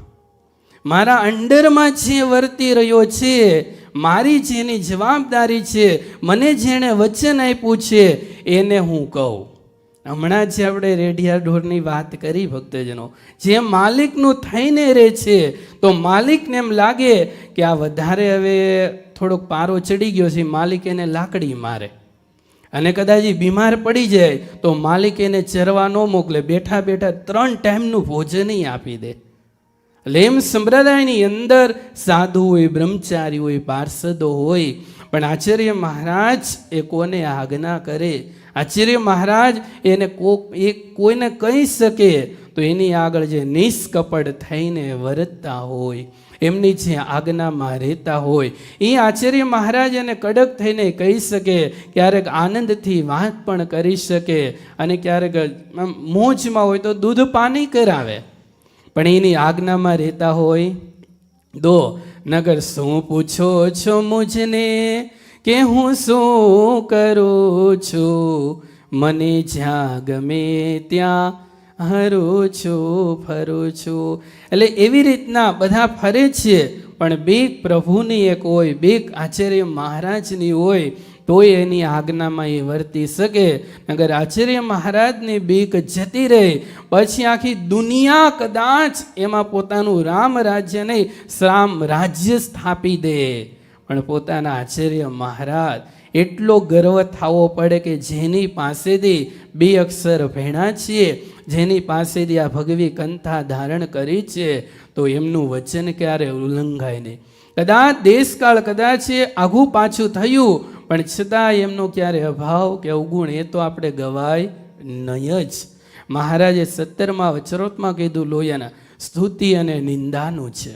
મારા અંડરમાં જે વર્તી રહ્યો છે, મારી જેની જવાબદારી છે, મને જેણે વચન આપ્યું છે એને હું કહું. હમણાં જ આપણે રેડિયા ઢોરની વાત કરી ભક્તજનો, જે માલિકનું થઈને રહે છે, તો માલિકને એમ લાગે કે આ વધારે હવે થોડોક પારો ચડી ગયો છે, માલિક એને લાકડી મારે, અને કદાચ બીમાર પડી જાય તો માલિક એને ચરવા ન મોકલે, બેઠા બેઠા 3 ટાઈમનું ભોજન આપી દે. એટલે એમ સંપ્રદાયની અંદર સાધુ હોય, બ્રહ્મચારી હોય, પાર્ષદો હોય, પણ આચાર્ય મહારાજ એ કોને આજ્ઞા કરે? આચાર્ય મહારાજ એને કોઈને કહી શકે તો એની આગળ જે નિષ્કપટ થઈને વર્તતા હોય, એમની જે આજ્ઞામાં રહેતા હોય, એ આચાર્ય મહારાજ એને કડક થઈને કહી શકે, ક્યારેક આનંદથી વાત પણ કરી શકે, અને ક્યારેક મોજમાં હોય તો દૂધ પાણી કરાવે, પણ એની આજ્ઞામાં રહેતા હોય. દો નગર શું પૂછો છો મુજને કે હું શું કરું છું, મને જ્યાં ગમે ત્યાં હરું છું, ફરું છું. એટલે એવી રીતના બધા ફરે છે, પણ બીક પ્રભુની એક હોય, બીક આચાર્ય મહારાજની હોય, તોય એની આજ્ઞામાં એ વર્તી શકે. નગર આચાર્ય મહારાજની બીક જતી રહે, પછી આખી દુનિયા કદાચ એમાં પોતાનું રામ રાજ્ય નહીં, શ્રામ રાજ્ય સ્થાપી દે, પણ પોતાના આચાર્ય મહારાજ એટલો ગર્વ થવો પડે કે જેની પાસેથી 2 અક્ષર ભણ્યા છીએ, જેની પાસેથી આ ભગવી કંથા ધારણ કરી છે, તો એમનું વચન ક્યારે ઉલ્લંઘાય નહીં. કદાચ દેશકાળ કદાચ એ આઘું પાછું થયું, પણ છતાં એમનો ક્યારે અભાવ કે અવગુણ એ તો આપણે ગવાય નહીં જ. મહારાજે 17મા વચરોતમાં કીધું, લોયાના સ્તુતિ અને નિંદાનું છે.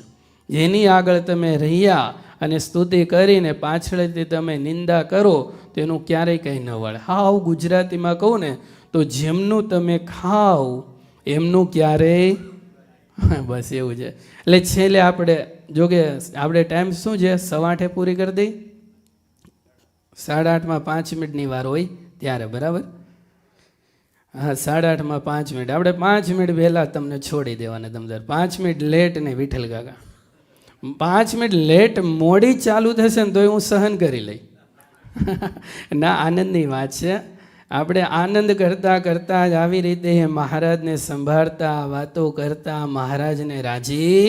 જેની આગળ તમે રહ્યા અને સ્તુતિ કરીને પાછળથી તમે નિંદા કરો તેનું ક્યારેય કંઈ ન વળે. હાવ ગુજરાતીમાં કહું ને તો જેમનું તમે ખાવ એમનું ક્યારેય, બસ એવું છે. એટલે છેલ્લે આપણે જોકે આપણે ટાઈમ શું છે, 8:15 પૂરી કરી દઈ, 8:30માં 5 મિનિટની વાર હોય ત્યારે, બરાબર? હા, 8:30માં 5 મિનિટ. આપણે 5 મિનિટ વહેલા તમને છોડી દેવાના. તમને 5 મિનિટ લેટ ને વિઠ્ઠલ કાકા 5 મિનિટ લેટ મોડી ચાલુ થશે ને તોય હું સહન કરી લઈ. ના, આનંદની વાત છે. આપણે આનંદ કરતાં કરતાં જ આવી રીતે મહારાજને સંભાળતા, વાતો કરતા મહારાજને રાજી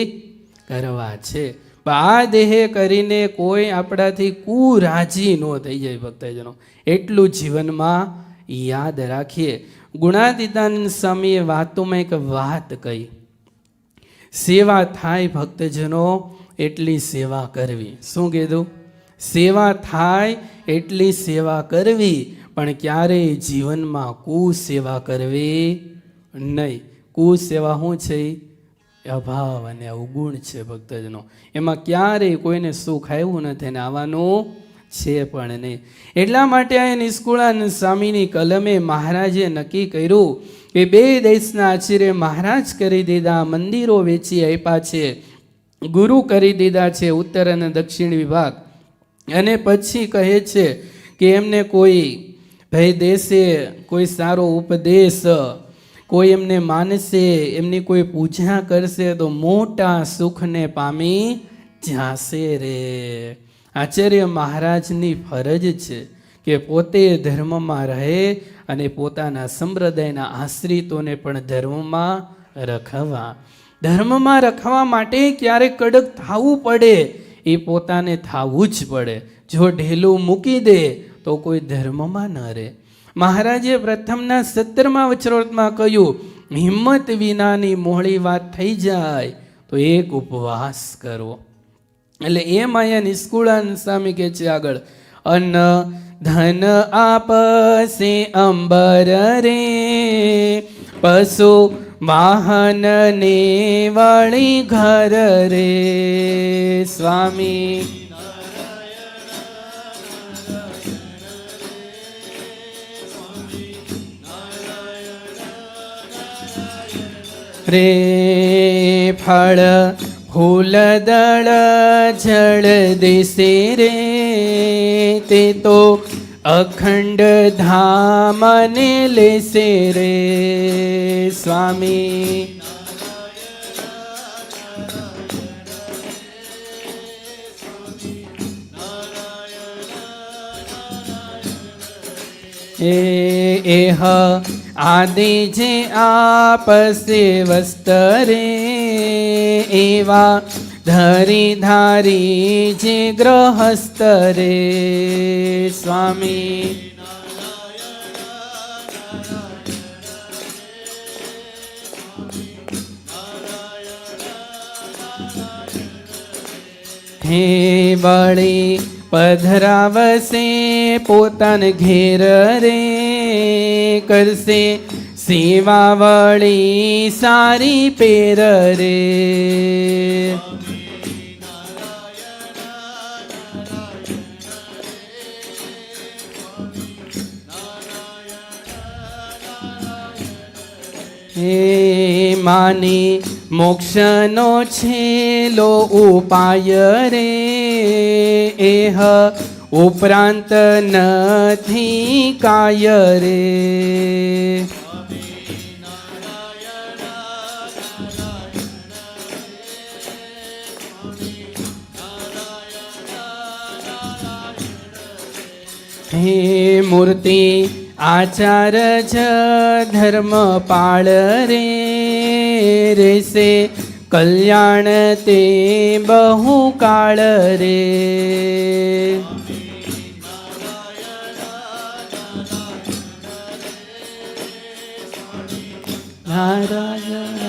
કરવા છે. પણ આ દેહે કરીને કોઈ આપણાથી કુરાજી ન થઈ જાય ભક્તજનો, એટલું જીવનમાં યાદ રાખીએ. ગુણાતીતાનંદ સ્વામીએ વાતોમાં એક વાત કહી, સેવા થાય ભક્તજનો એટલી સેવા કરવી. શું કીધું? સેવા થાય એટલી સેવા કરવી, પણ ક્યારેય જીવનમાં કુસેવા કરવી નહીં. કુસેવા શું છે? અભાવ અને અવગુણ છે ભક્તજનો. એમાં ક્યારેય કોઈને સુખ આવ્યું નથી અને આવવાનું છે પણ નહીં. એટલા માટે આ નિષ્કુળાનંદ સ્વામીની કલમે મહારાજે નક્કી કર્યું કે 2 દેશના આચાર્ય મહારાજ કરી દીધા, મંદિરો વેચી આપ્યા છે, ગુરુ કરી દીધા છે ઉત્તર અને દક્ષિણ વિભાગ. અને પછી કહે છે કે એમને કોઈ ભાઈ દેશે કોઈ સારો ઉપદેશ, કોઈ એમને માનશે, એમની કોઈ પૂજા કરશે તો મોટા સુખને પામી જાશે રે. આચાર્ય મહારાજની ફરજ છે કે પોતે ધર્મમાં રહે અને પોતાના સંપ્રદાયના આશ્રિતોને પણ ધર્મમાં રખવા. ધર્મમાં રખવા માટે ક્યારેક કડક થવું પડે, એ પોતાને થવું જ પડે. જો ઢેલું મૂકી દે તો કોઈ ધર્મમાં ન રહે. મહારાજે પ્રથમના 17મા વચરોતમાં કહ્યું, હિંમત વિનાની મોડી વાત થઈ જાય તો એક ઉપવાસ કરવો. એટલે એમ અહીંયા નિષ્કુળાનંદ સ્વામી કહે છે આગળ, અન્ન ધન આપસે અંબર રે, પશુ વાહન ને વળી ઘર રે. સ્વામી રે, ફળ ફૂલ દળ જળ દેશે રે, તે તો અખંડ ધામને લેશે રે. સ્વામી એહ આદિ જે આપસે વસ્તરે, એવા ધરી ધારી જે ગ્રહસ્થ રે. સ્વામી હે વળી પધરાવશે પોતાને ઘેર રે, કરશે સેવા વળી સારી પેર રે. હે માની મોક્ષનો છેલ્લો ઉપાય રે, એહ ઉપરાંત નથી કાય રે. હે મૂર્તિ આચાર જ ધર્મ પાળ રે, રેસે કલ્યાણ તે બહુ કાળ રે. નારાયણ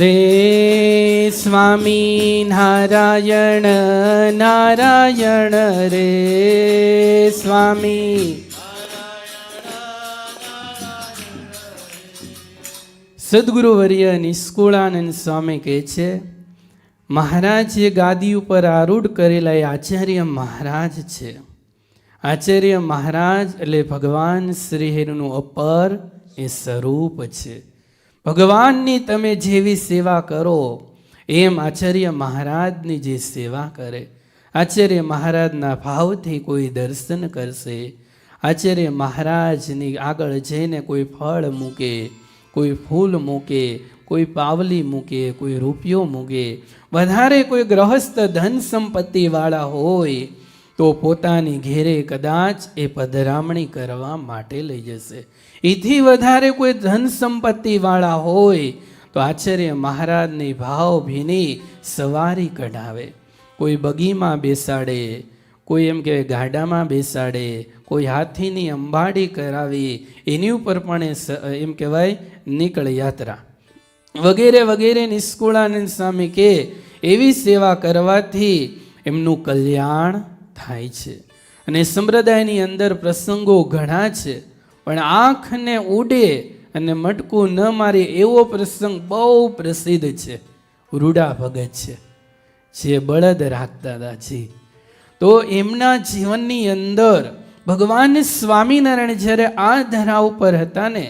રે. સ્વામી નારાયણ નારાયણ રે. સ્વામી સદગુરુવર્ય નિષ્કુળાનંદ સ્વામી કહે છે, મહારાજે ગાદી ઉપર આરૂઢ કરેલા એ આચાર્ય મહારાજ છે. આચાર્ય મહારાજ એટલે ભગવાન શ્રી હરિનું અપર એ સ્વરૂપ છે. ભગવાનની તમે જેવી સેવા કરો એમ આચાર્ય મહારાજની જે સેવા કરે, આચાર્ય મહારાજના ભાવથી કોઈ દર્શન કરશે, આચાર્ય મહારાજની આગળ જઈને કોઈ ફળ મૂકે, કોઈ ફૂલ મૂકે, કોઈ પાવલી મૂકે, કોઈ રૂપિયો મૂકે, વધારે કોઈ ગ્રહસ્થ ધન સંપત્તિવાળા હોય તો પોતાની ઘેરે કદાચ એ પધરામણી કરવા માટે લઈ જશે. એથી વધારે કોઈ ધન સંપત્તિવાળા હોય તો આચાર્ય મહારાજની ભાવભીની સવારી કઢાવે. કોઈ બગીમાં બેસાડે, કોઈ એમ કહેવાય ગાડામાં બેસાડે, કોઈ હાથીની અંબાડી કરાવી, એની ઉપર પણ એમ કહેવાય નીકળ યાત્રા વગેરે વગેરે. નિષ્કુળાનંદ સ્વામી કે એવી સેવા કરવાથી એમનું કલ્યાણ થાય છે. અને સંપ્રદાયની અંદર પ્રસંગો ઘણા છે, પણ આંખને ઉડે અને મટકું ન મારે એવો પ્રસંગ બહુ પ્રસિદ્ધ છે. રૂડા ભગત છે, જે બળદ રાખતા હતા જી. તો એમના જીવનની અંદર ભગવાન સ્વામિનારાયણ જ્યારે આ ધરા ઉપર હતા ને,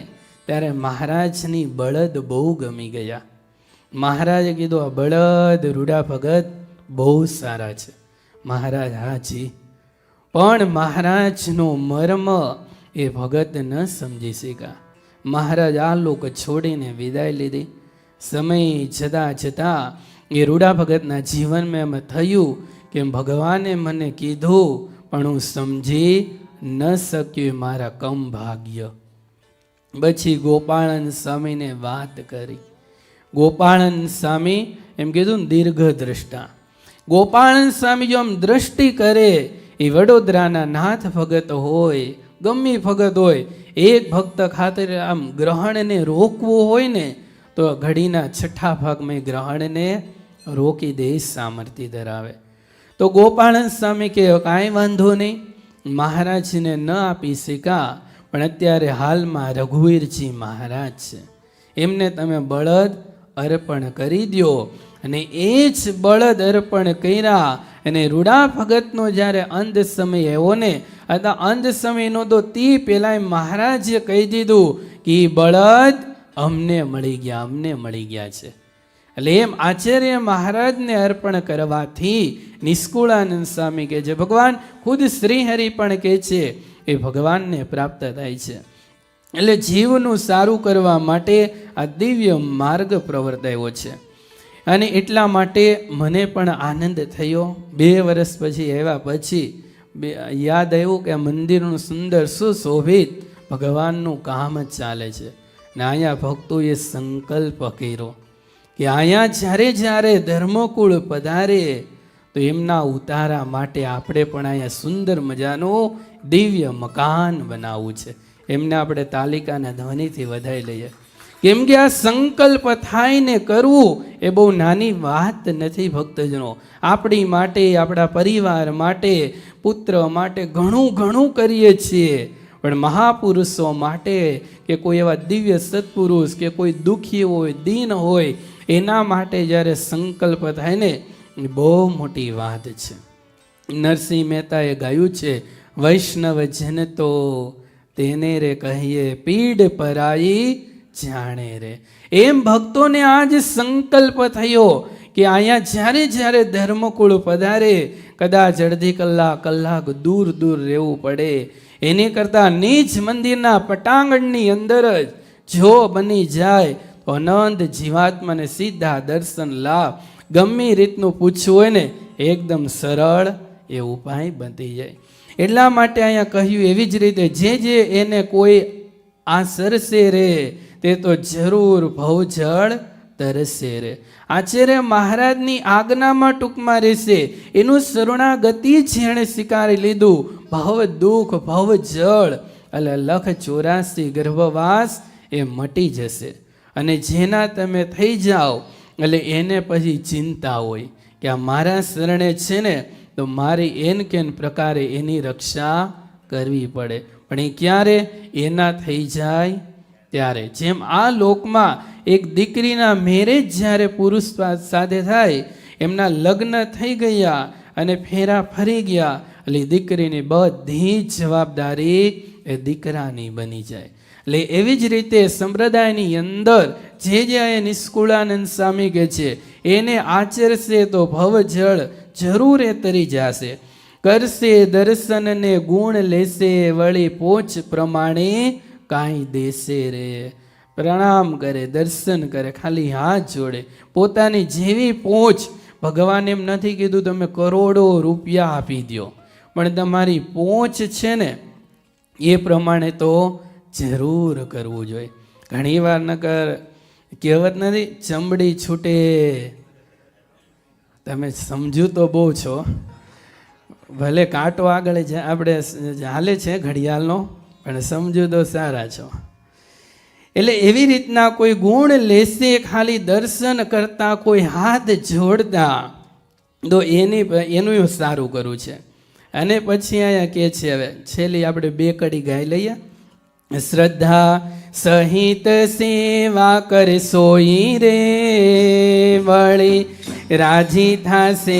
ત્યારે મહારાજની બળદ બહુ ગમી ગયા. મહારાજે કીધું આ બળદ રૂડા ભગત બહુ સારા છે. મહારાજ હાજી. પણ મહારાજનો મર્મ એ ભગત ન સમજી શક્યા. મહારાજ આ લોક છોડીને વિદાય લીધી. સમય જતાં જતાં એ રૂડા ભગતના જીવનમાં એમ થયું કે ભગવાને મને કીધું પણ હું સમજી ન શક્યું, મારા કમ ભાગ્ય. પછી ગોપાળન સ્વામીને વાત કરી. ગોપાળન સ્વામી એમ કીધું ને દીર્ઘ દ્રષ્ટા. ગોપાળન સ્વામી જો આમ દ્રષ્ટિ કરે, એ વડોદરાના નાથ ભગત હોય, ગમે ભગત હોય, એક ભક્ત ખાતર આમ ગ્રહણને રોકવું હોય ને, તો ઘડીના છઠ્ઠા ભાગમાં ગ્રહણને રોકી દે સામર્થ્ય ધરાવે. તો ગોપાળન સ્વામી કે કાંઈ વાંધો નહીં, મહારાજને ન આપી શકા, પણ અત્યારે હાલમાં રઘુવીરજી મહારાજ છે, એમને તમે બળદ અર્પણ કરી દો. અને એ જ બળદ અર્પણ કર્યા. અને રૂડા ભગતનો જ્યારે અંત સમય આવ્યો ને, આ અંત સમયનો તો તે પહેલા મહારાજે કહી દીધું કે બળદ અમને મળી ગયા, અમને મળી ગયા છે. એટલે એમ આચાર્ય મહારાજને અર્પણ કરવાથી નિષ્કુળાનંદ સ્વામી કહે છે, ભગવાન ખુદ શ્રીહરિ પણ કહે છે એ ભગવાનને પ્રાપ્ત થાય છે. એટલે જીવનું સારું કરવા માટે આ દિવ્ય માર્ગ પ્રવર્તાયો છે. અને એટલા માટે મને પણ આનંદ થયો. 2 વર્ષ પછી આવ્યા પછી યાદ આવ્યું કે આ મંદિરનું સુંદર સુશોભિત ભગવાનનું કામ જ ચાલે છે. ને અહીંયા ભક્તોએ સંકલ્પ કર્યો કે અહીંયા જ્યારે જ્યારે ધર્મકુળ પધારે તો એમના ઉતારા માટે આપણે પણ અહીંયા સુંદર મજાનું દિવ્ય મકાન બનાવવું છે. એમને આપણે તાલિકાના ધ્વનિથી વધાઈ લઈએ. કેમ કે આ સંકલ્પ થાય ને કરવું એ બહુ નાની વાત નથી ભક્તજનો. આપણી માટે, આપણા પરિવાર માટે, પુત્ર માટે ઘણું ઘણું કરીએ છીએ, પણ મહાપુરુષો માટે કે કોઈ એવા દિવ્ય સત્પુરુષ કે કોઈ દુઃખી હોય, દીન હોય, એના માટે જ્યારે સંકલ્પ થાય ને એ બહુ મોટી વાત છે. નરસિંહ મહેતાએ ગાયું છે, વૈષ્ણવ જન તો તેને રે કહીએ પીડ પરાઈ જાણે રે. એમ ભક્તોને આજ સંકલ્પ થયો કે અહીંયા જ્યારે જ્યારે ધર્મકુળ પધારે કદાચ અડધી કલાક દૂર દૂર રહેવું પડે, એની કરતાં નિજ મંદિરના પટાંગણની અંદર જ જો બની જાય તો અનંત જીવાત્માને સીધા દર્શન લાભ. ગમે રીતનું પૂછવું હોય ને એકદમ સરળ એ ઉપાય બની જાય. એટલા માટે અહીંયા કહ્યું એવી જ રીતે જે એને કોઈ આ સરસે રે તે તો જરૂર ભવજળ તરસે રે. આચાર્ય મહારાજની આજ્ઞામાં ટૂંકમાં રહેશે, એનું શરણાગતિ જેણે સ્વીકારી લીધું, ભવ દુઃખ ભવ જળ એટલે 184 ગર્ભવાસ એ મટી જશે. અને જેના તમે થઈ જાઓ એટલે એને પછી ચિંતા હોય કે આ મારા શરણે છે ને તો મારી એન કેન પ્રકારે એની રક્ષા કરવી પડે. પણ એ ક્યારે? એના થઈ જાય ત્યારે. જેમ આ લોકમાં એક દીકરીના મેરેજ જ્યારે પુરુષ સાથે થાય, એમના લગ્ન થઈ ગયા અને ફેરા ફરી ગયા, એટલે દીકરીની બધી જ જવાબદારી એ દીકરાની બની જાય. એટલે એવી જ રીતે સંપ્રદાયની અંદર જે નિષ્કુળાનંદ સ્વામી કહે છે એને આચરશે તો ભવજળ જરૂર એ તરી જશે. કરશે દર્શનને ગુણ લેશે, વળી પોચ પ્રમાણે કાંઈ દેશે રે. પ્રણામ કરે, દર્શન કરે, ખાલી હાથ જોડે, પોતાની જેવી પહોંચ. ભગવાન એમ નથી કીધું તમે કરોડો રૂપિયા આપી દો, પણ તમારી પહોંચ છે ને એ પ્રમાણે તો જરૂર કરવું જોઈએ. ઘણીવાર નકર કહેવત નથી ચમડી છૂટે. તમે સમજુ તો બહુ છો, ભલે કાંટો આગળ આપણે હાલે છે ઘડિયાળનો, પણ સમજુ તો સારા છો. એટલે એવી રીતના કોઈ ગુણ લેશે ખાલી દર્શન કરતા, કોઈ હાથ જોડતા, તો એનું સારું કરવું છે. અને પછી અહીંયા કે છે, હવે છેલ્લી આપણે 2 કડી ગાઈ લઈએ. શ્રદ્ધા સહિત સેવા કરે સોઈ રે, વળી રાજી થાશે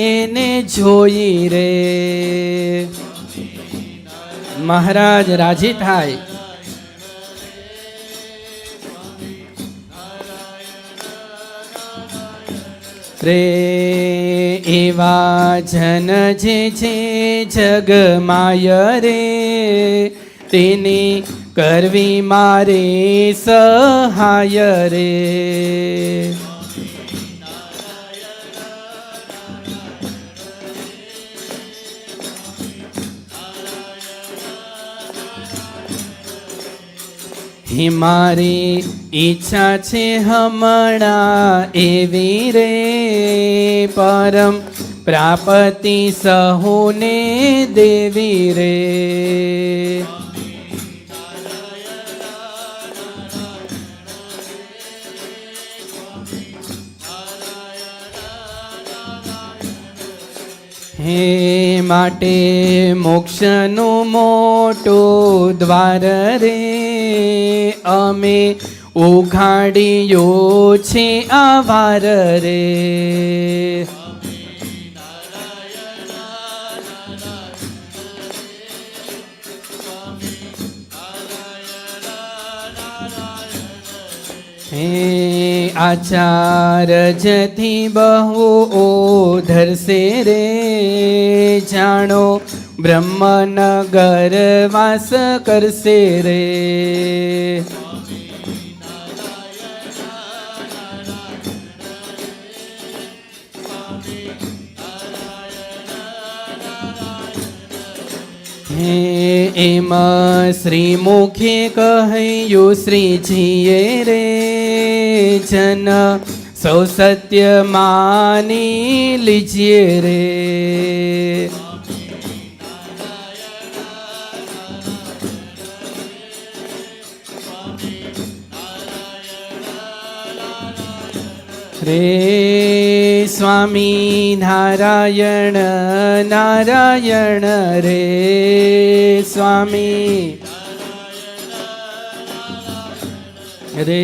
એને જોઈ રે. મહારાજ રાજી થાય. રે એવા જન જે છે જગમાય રે, તેની કરવી મારે સહાય રે. હે મારી ઈચ્છા છે હમણાં એવી રે, પરમ પ્રાપ્તિ સહુને દેવી રે. હે માટે મોક્ષનું મોટું દ્વાર રે, અમે ઉઘાડ્યો છે આવાર રે. હે આચાર્યથી બહુ ઓધરશે રે, જાણો બ્રહ્મનગર વાસ કરશે રે. હે એમ શ્રીમુખે કહ્યું શ્રીજીએ રે, જન સૌ સત્ય માની લીજીએ રે. રે સ્વામી નારાયણ નારાયણ રે, સ્વામી રે.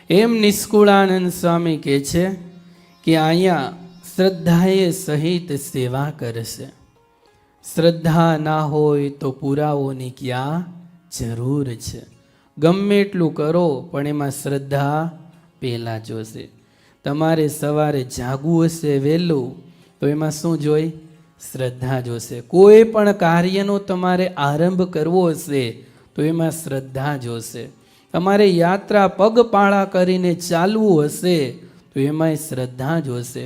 એમ નિષ્કુળાનંદ સ્વામી કહે છે કે અહીંયા શ્રદ્ધાએ સહિત સેવા કરશે. શ્રદ્ધા ના હોય તો પુરાવોની ક્યાં જરૂર છે. ગમે એટલું કરો પણ એમાં શ્રદ્ધા પહેલાં જોશે. તમારે સવારે જાગવું હશે વહેલું તો એમાં શું જોઈ? શ્રદ્ધા જોશે. કોઈ પણ કાર્યનો તમારે આરંભ કરવો હશે તો એમાં શ્રદ્ધા જોશે. તમારે યાત્રા પગપાળા કરીને ચાલવું હશે તો એમાંય શ્રદ્ધા જોશે.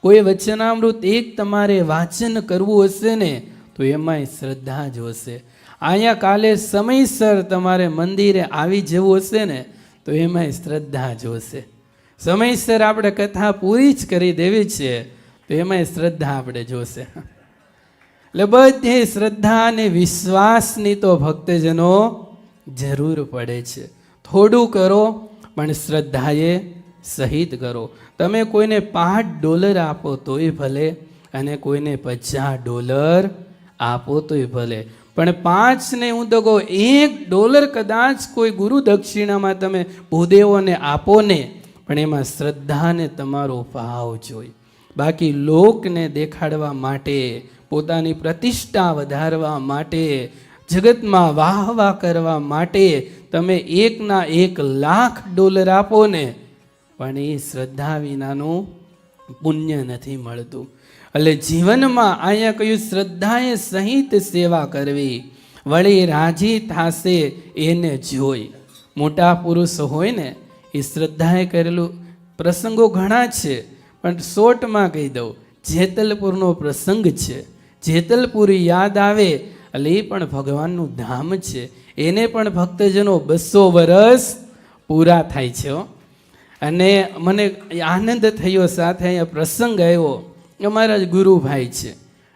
કોઈ વચનામૃત એક તમારે વાંચન કરવું હશે ને તો એમાંય શ્રદ્ધા જોશે. અહીંયા કાલે સમયસર તમારે મંદિરે આવી જવું હશે ને તો એમાંય શ્રદ્ધા જોશે. સમયસર આપણે કથા પૂરી જ કરી દેવી છે તો એમાંય શ્રદ્ધા આપણે જોશે. એટલે બધે શ્રદ્ધા અને વિશ્વાસની તો ભક્તજનો જરૂર પડે છે. થોડું કરો પણ શ્રદ્ધાએ સહિત કરો. તમે કોઈને $5 આપો તોય ભલે અને કોઈને $50 આપો તોય ભલે, પણ 5 ને હું તો કહું $1 કદાચ કોઈ ગુરુ દક્ષિણામાં તમે ભૂદેવોને આપો ને, પણ એમાં શ્રદ્ધાને તમારો ભાવ જોઈ. બાકી લોકને દેખાડવા માટે, પોતાની પ્રતિષ્ઠા વધારવા માટે, જગતમાં વાહવા કરવા માટે તમે $1,00,000 આપો ને, પણ એ શ્રદ્ધા વિનાનું પુણ્ય નથી મળતું. એટલે જીવનમાં અહીંયા કહ્યું શ્રદ્ધાએ સહિત સેવા કરવી, વળી રાજી થાશે એને જોઈ. મોટા પુરુષ હોય ને એ શ્રદ્ધાએ કરેલું પ્રસંગો ઘણા છે, પણ શોર્ટમાં કહી દઉં. જેતલપુરનો પ્રસંગ છે. જેતલપુરી યાદ આવે એટલે એ પણ ભગવાનનું ધામ છે. એને પણ ભક્તજનો 200 વર્ષ પૂરા થાય છે હો. અને મને આનંદ થયો, સાથે અહીંયા પ્રસંગ આવ્યો. અમારા જ ગુરુભાઈ છે,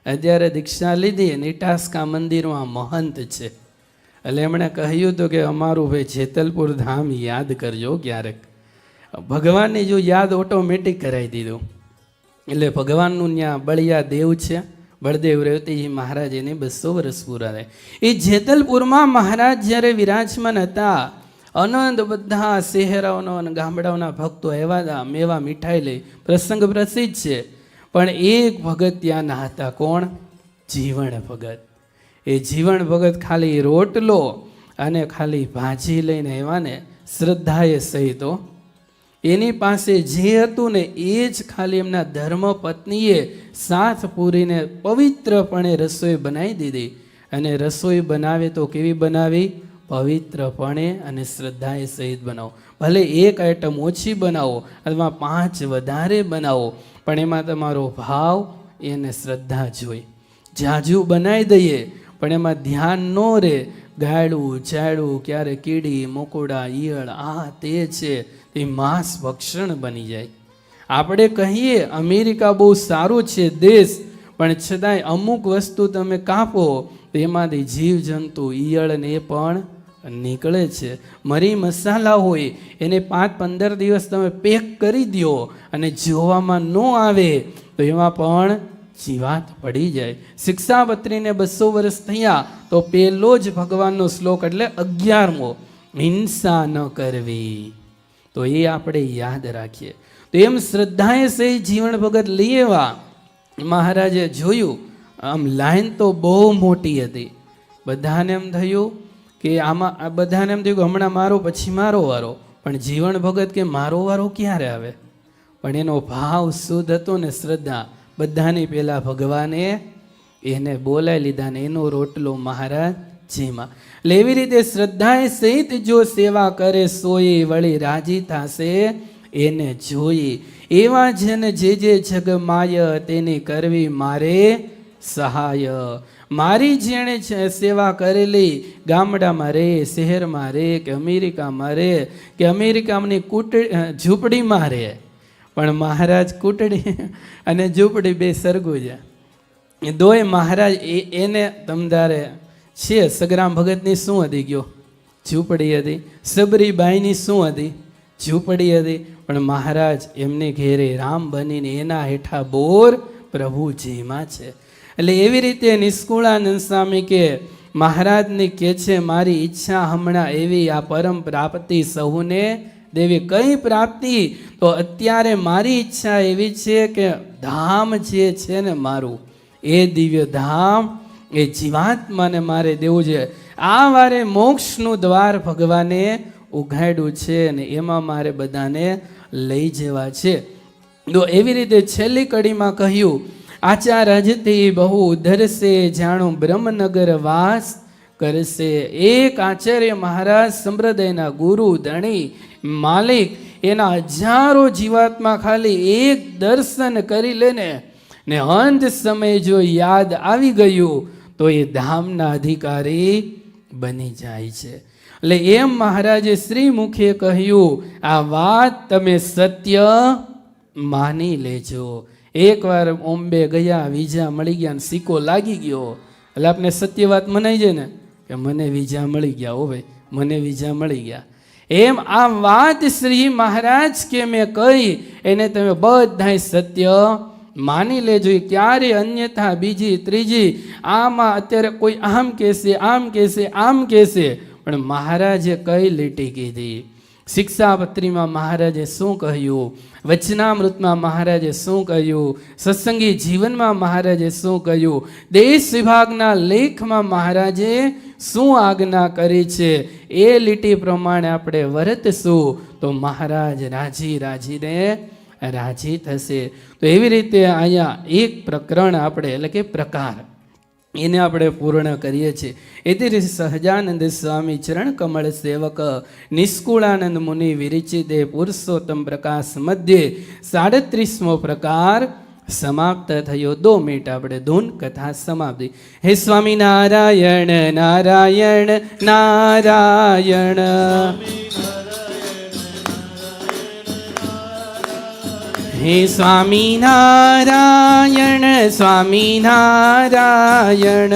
અત્યારે દીક્ષા લીધી, નિટાસ્કા મંદિરમાં મહંત છે. એટલે એમણે કહ્યું હતું કે અમારું ભાઈ જેતલપુર ધામ યાદ કરજો ક્યારેક. ભગવાનની જો યાદ ઓટોમેટિક કરાવી દીધું. એટલે ભગવાનનું ત્યાં બળિયા દેવ છે, બળદેવ રેવતીજી મહારાજ, એને 200 વર્ષ પૂરા થાય. એ જેતલપુરમાં મહારાજ જ્યારે વિરાજમાન હતા, અનંત બધા શહેરાઓનો અને ગામડાઓના ભક્તો આવ્યા હતા, મેવા મીઠાઈ લઈ. પ્રસંગ પ્રસિદ્ધ છે. પણ એક ભગત ત્યાં ના હતા. કોણ? જીવણ ભગત. એ જીવણ ભગત ખાલી રોટલો અને ખાલી ભાજી લઈને આવ્યા ને, શ્રદ્ધાએ સહિત. એની પાસે જે હતું ને એ જ ખાલી એમના ધર્મપત્નીએ સાથ પૂરીને પવિત્રપણે રસોઈ બનાવી દીધી. અને રસોઈ બનાવે તો કેવી બનાવી? પવિત્રપણે અને શ્રદ્ધાએ સહિત બનાવો. ભલે એક આઈટમ ઓછી બનાવો અથવા 5 વધારે બનાવો, પણ એમાં તમારો ભાવ એને શ્રદ્ધા જોઈ. જાજુ બનાવી દઈએ પણ એમાં ધ્યાન ન રહે, ગાયડું ચાયડું, ક્યારે કીડી મકોડા ઈયળ આ તે છે, તે માંસ ભક્ષણ બની જાય. આપણે કહીએ અમેરિકા બહુ સારું છે દેશ, પણ છતાંય અમુક વસ્તુ તમે કાપો તો એમાંથી જીવજંતુ ઈયળને એ પણ નીકળે છે. મરી મસાલા હોય એને 5-15 દિવસ તમે પેક કરી દો અને જોવામાં ન આવે તો એમાં પણ જીવાત પડી જાય. શિક્ષાપત્રીને 200 વર્ષ થયા તો પહેલો જ ભગવાનનો શ્લોક, એટલે 11મો, હિંસા ન કરવી. તો એ આપણે યાદ રાખીએ. તો એમ શ્રદ્ધાએ સહી જીવણ ભગત લઈ એવા મહારાજે જોયું. આમ લાઈન તો બહુ મોટી હતી. બધાને એમ થયું કે બધાને એમ થયું કે હમણાં મારો પછી મારો વારો. પણ જીવણ ભગત કે મારો વારો ક્યારે આવે? પણ એનો ભાવ શુદ્ધ હતો ને, શ્રદ્ધા. બધાની પહેલા ભગવાને એને બોલાવી લીધા ને એનો રોટલો મહારાજ જેમાં. એટલે એવી રીતે શ્રદ્ધાએ સહિત જો સેવા કરે સોઈ વળી રાજી થશે એને જોઈ. એવા જેને જે જગ માય તેની કરવી મારે સહાય. મારી જેણે સેવા કરેલી, ગામડામાં રે, શહેરમાં રે, કે અમેરિકામાં રે, કે અમેરિકાની ઝૂંપડીમાં રે, પણ મહારાજ કુટડી અને ઝૂંપડી બે સરગું છે. દોય મહારાજ એને તમદારે છે. સગરામ ભગતની શું હતી? ગયો ઝૂંપડી હતી. સબરીબાઈની શું હતી? ઝૂંપડી હતી. પણ મહારાજ એમને ઘેરે રામ બનીને એના હેઠા બોર પ્રભુજીમાં છે. એટલે એવી રીતે નિષ્કુળાનંદ સ્વામી કે મહારાજને કે છે, મારી ઈચ્છા હમણાં એવી, આ પરમ પ્રાપ્તિ સહુને દેવી. કઈ પ્રાપ્તિ? તો અત્યારે મારી ઈચ્છા એવી છે કે ધામ જે છે ને મારું, એ દિવ્ય ધામ, એ જીવાત્માને મારે દેવું છે. આ વારે મોક્ષનું દ્વાર ભગવાને ઉઘાડ્યું છે ને એમાં મારે બધાને લઈ જવા છે. તો એવી રીતે છેલ્લી કડીમાં કહ્યું, આચાર અજથી બહુ ઉધરશે, જાણું બ્રહ્મનગર વાસ કરશે. એક આચાર્ય મહારાજ સંપ્રદાયના ગુરુ, ધણી, માલિક, એના હજારો જીવાત્મા ખાલી એક દર્શન કરી લેને ને અંત સમય જો યાદ આવી ગયું તો એ ધામના અધિકારી બની જાય છે. એટલે એમ મહારાજે શ્રી મુખે કહ્યું, આ વાત તમે સત્ય માની લેજો. એકવાર બોમ્બે ગયા, વિઝા મળી ગયા, સિક્કો લાગી ગયો, એટલે આપણે સત્ય વાત મનાઈ જાય ને કે મને વિઝા મળી ગયા. હો ભાઈ, મને વિઝા મળી ગયા. એમ આ વાત શ્રી મહારાજ કે મેં કહી એને તમે બધાય સત્ય માની લેજો. ક્યારે અન્યથા બીજી ત્રીજી આમાં અત્યારે કોઈ આમ કહેશે, આમ કહેશે, આમ કહેશે, પણ મહારાજે કઈ લીટી કીધી? શિક્ષાપત્રીમાં મહારાજે શું કહ્યું? વચનામૃતમાં મહારાજે શું કહ્યું? સત્સંગી જીવનમાં મહારાજે શું કહ્યું? દેશ વિભાગના લેખમાં મહારાજે શું આજ્ઞા કરી છે? એ લીટી પ્રમાણે આપણે વર્તશું તો મહારાજ રાજીને રાજી થશે. તો એવી રીતે અહીંયા એક પ્રકરણ આપણે, એટલે કે પ્રકાર, એને આપણે પૂર્ણ કરીએ છીએ. એથી સહજાનંદ સ્વામી ચરણ કમળ સેવક નિષ્કુળાનંદ મુનિ વિરચિતે પુરુષોત્તમ પ્રકાશ મધ્યે 37મો પ્રકાર સમાપ્ત થયો. 2 મિનિટ આપણે ધૂન કથા સમાપ્તિ. હે સ્વામી નારાયણ નારાયણ નારાયણ, હે સ્વામિનારાયણ સ્વામિનારાયણ.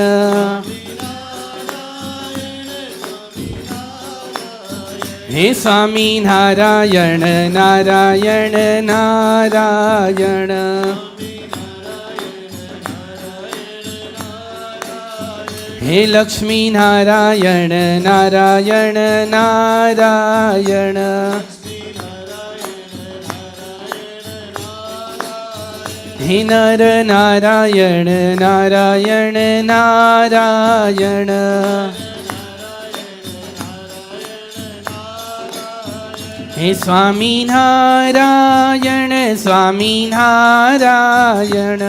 હે સ્વામિનારાયણ નારાયણ નારાયણ. હે લક્ષ્મી નારાયણ નારાયણ નારાયણ. હે નર નારાયણ નારાયણ નારાયણ. હે સ્વામિનારાયણ સ્વામિનારાયણ.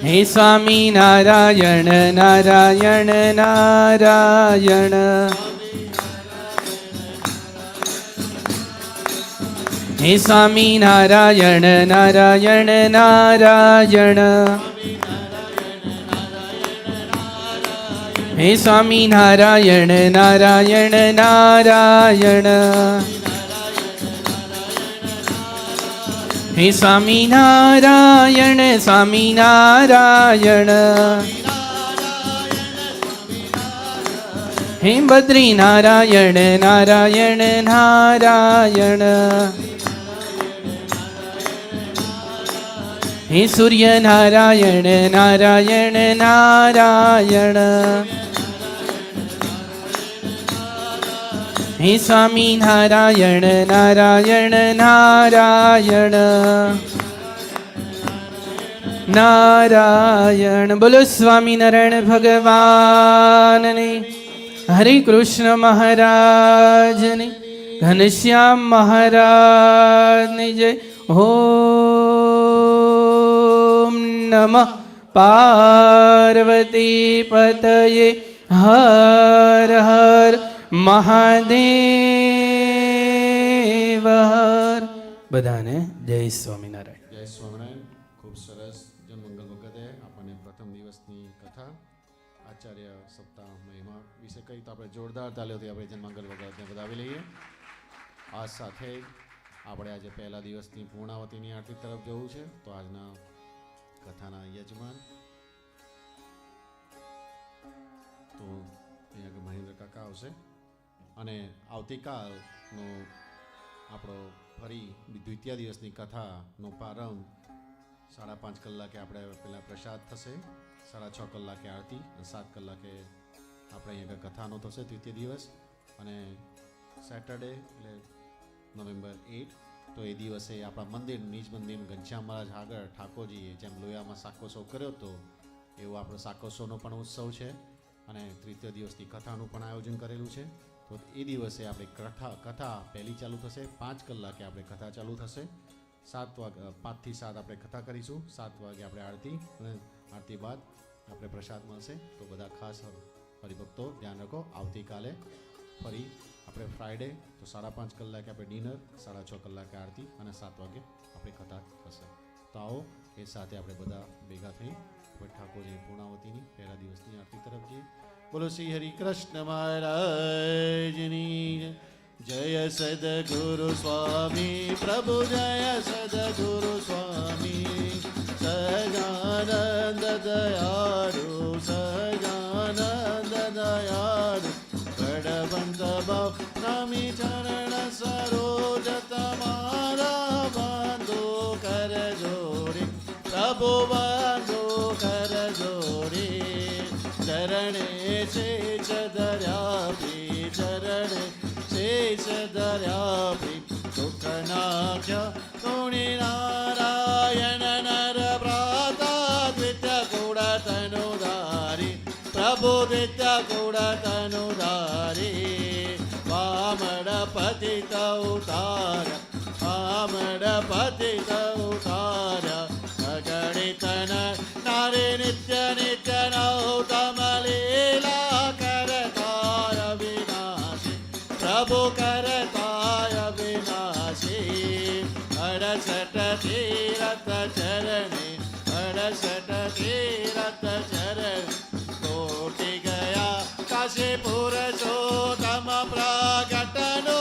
હે સ્વામિનારાયણ નારાયણ નારાયણ. હે સ્વામિનારાયણ નારાયણ નારાયણ. હે સ્વામિનારાયણ નારાયણ નારાયણ. હે સ્વામિનારાયણ સ્વામિનારાયણ. હે બદ્રીનારાયણ નારાયણ નારાયણ. હે સૂર્યનારાયણ નારાયણ નારાયણ. હે સ્વામિનારાયણ નારાયણ નારાયણ. નારાયણ. બોલો સ્વામિનારાયણ ભગવાનની. હરે કૃષ્ણ મહારાજની. ઘનશ્યામ મહારાજની જય. ઓમ નમઃ પાર્વતી પતયે. હર હર મહાદેવ હર. બધાને જય સ્વામિનારાયણ. જય સ્વામિનારાયણ. ખૂબ સરસ જન્મંગલ વખતે આપણને પ્રથમ દિવસની કથા આચાર્ય સપ્તાહ મહિમા વિશે કહી તો આપણે જોરદાર તાલીઓથી આપણે જન્મંગલ વખતે વધાવી લઈએ. આ સાથે આપણે આજે પહેલા દિવસની પૂર્ણાવતીની આરતી તરફ જવું છે. તો આજના કથાના યજમાન તો અહીંયા મહેન્દ્ર કાકા આવશે અને આવતીકાલનો આપણો ફરી દ્વિતીય દિવસની કથાનો પ્રારંભ 5:30 કલાકે આપણે પહેલાં પ્રસાદ થશે, 6:30 કલાકે આરતી અને 7 કલાકે આપણે અહીંયા કથાનો થશે દ્વિતીય દિવસ. અને સેટરડે એટલે નવેમ્બર 8 તો એ દિવસે આપણા મંદિર નિજ મંદિર ઘનશ્યામ મહારાજ આગળ ઠાકોરજીએ જેમ લોયામાં શાકોત્સવ કર્યો હતો એવો આપણો શાકોત્સવનો પણ ઉત્સવ છે અને તૃતીય દિવસની કથાનું પણ આયોજન કરેલું છે. તો એ દિવસે આપણે કથા પહેલી ચાલુ થશે, 5 કલાકે આપણે કથા ચાલુ થશે, 5 થી 7 આપણે કથા કરીશું, 7 વાગે આપણે આરતી અને આરતી બાદ આપણે પ્રસાદ મળશે. તો બધા ખાસ હરિભક્તો ધ્યાન રાખો. આવતીકાલે ફરી આપણે ફ્રાઈડે તો 5:30 કલાકે આપણે ડિનર, 6:30 કલાકે આરતી અને 7 વાગે આપણી કથા થશે. તો આવો એ સાથે આપણે બધા ભેગા થઈ આપણે ઠાકોરજી પૂર્ણાવતીની પહેલા દિવસની આરતી તરફ જઈએ. બોલો શ્રી હરિ કૃષ્ણ મહારાજની જય. સદગુરુ સ્વામી પ્રભુ જય. સદગુરુ સ્વામી સહજાનંદ દયાળુ. સહજાનંદ દયાળુ ગઢવંત ભાવ નમી ચરણ સરોજ તમારા બાંધો કર જોડી. પ્રભુ બાંધો કર જોડી. ચરણે શેષ ધર્યા ચરણે શેષ ધર્યા સુખ નાખ્યા તુણી નારાયણ નર પ્રાતા દ્વિત્ય કુળ તનુધારી. પ્રભુ દ્વિત્ય કુળ તનુધારી. વામડ પતિત ઉતાર્યા. વામડ પતિત ઉતાર્યા. અગણિત નારી નિત્ય નિત્ય નૌતમ લીલા કરતાય વિનાશી. પ્રભુ કરતાય વિનાશી. 68 તીરથ ચરણે. 68 તીરથ ચરણે. તોટી ગયા કાશી પુરુષોત્તમ પ્રગટનો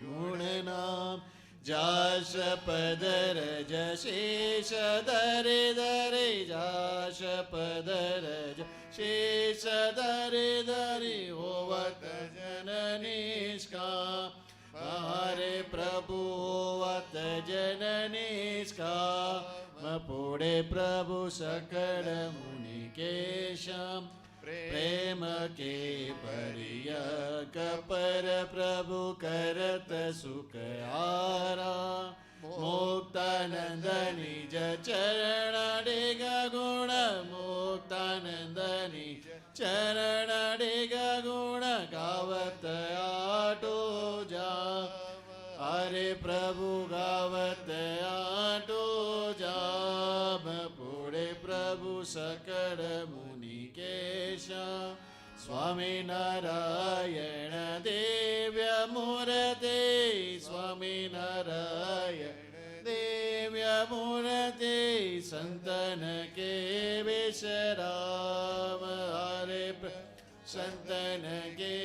ગુણનામ જાશ પદર જશેષ દરે દરે જાશ પદર શેષ દરે દરે હોવત જનનિષ્કા હરે પ્રભુ હોવત જનનિષ્કા પૂડે પ્રભુ સકળ મુનિ કેશમ પ્રેમ કે પરિય કપર પ્રભુ કરત સુખ આરા મુક્તાનંદની જ ચરણ ડેગ ગુણ મુક્તાનંદની ચરણ ડેગ ગુણ ગાવત આટો જા હરે પ્રભુ ગાવત આટો જામ પૂડે પ્રભુ સકળ મુનિ કેશા સ્વામિનારાયણ દેવ્ય મૂર્તે સ્વામિનારાયણ દેવ્ય મૂર્તે સંતન કે વિશરામ હરે સંતન કે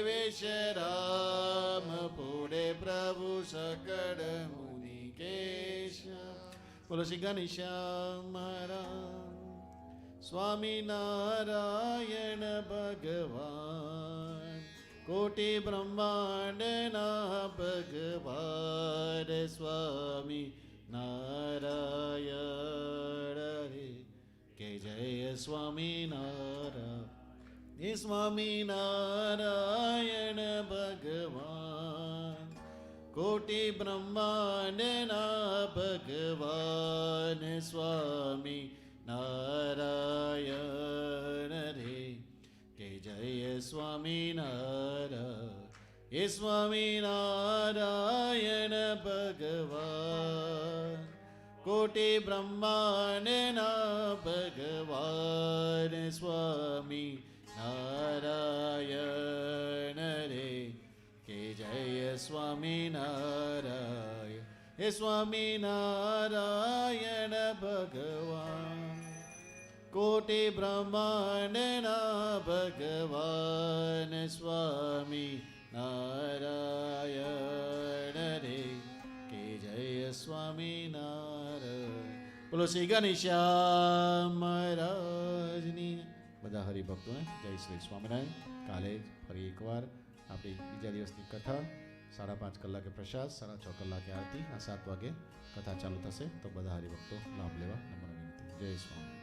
વિશરામ પૂડે પ્રભુ સકળ મુનિ કેશા. બોલો શ્રી ઘનશ્યામ મહારાજ. સ્વામિનારાયણ ભગવાન કોટી બ્રહ્માંડના ભગવાન સ્વામી નારાયણ રે કે જય સ્વામિનારાયણ. હે સ્વામિનારાયણ ભગવાન કોટી બ્રહ્માંડના ભગવાન સ્વામી નારાયણ રે કે જય સ્વામિનારાયણ. હે સ્વામિનારાયણ ભગવાન કોટી બ્રહ્માંડના ભગવાન સ્વામી નારાયણ રે કે જય સ્વામિનારાયણ. હે સ્વામિનારાયણ ભગવાન કોટી બ્રહ્માંડના ભગવાન સ્વામી નારાયણ રે કે જય સ્વામિનારાયણ. બોલો શ્રી ઘનશ્યામ મહારાજની. બધા હરિભક્તોને જય શ્રી સ્વામિનારાયણ. કાલે ફરી એકવાર આપણી બીજા દિવસની કથા 5:30 કલાકે પ્રસાદ, 6:30 કલાકે આરતી, 7 વાગે કથા ચાલુ થશે. તો બધા હરિભક્તો લાભ લેવા નમ્ર વિનંતી. જય સ્વામી.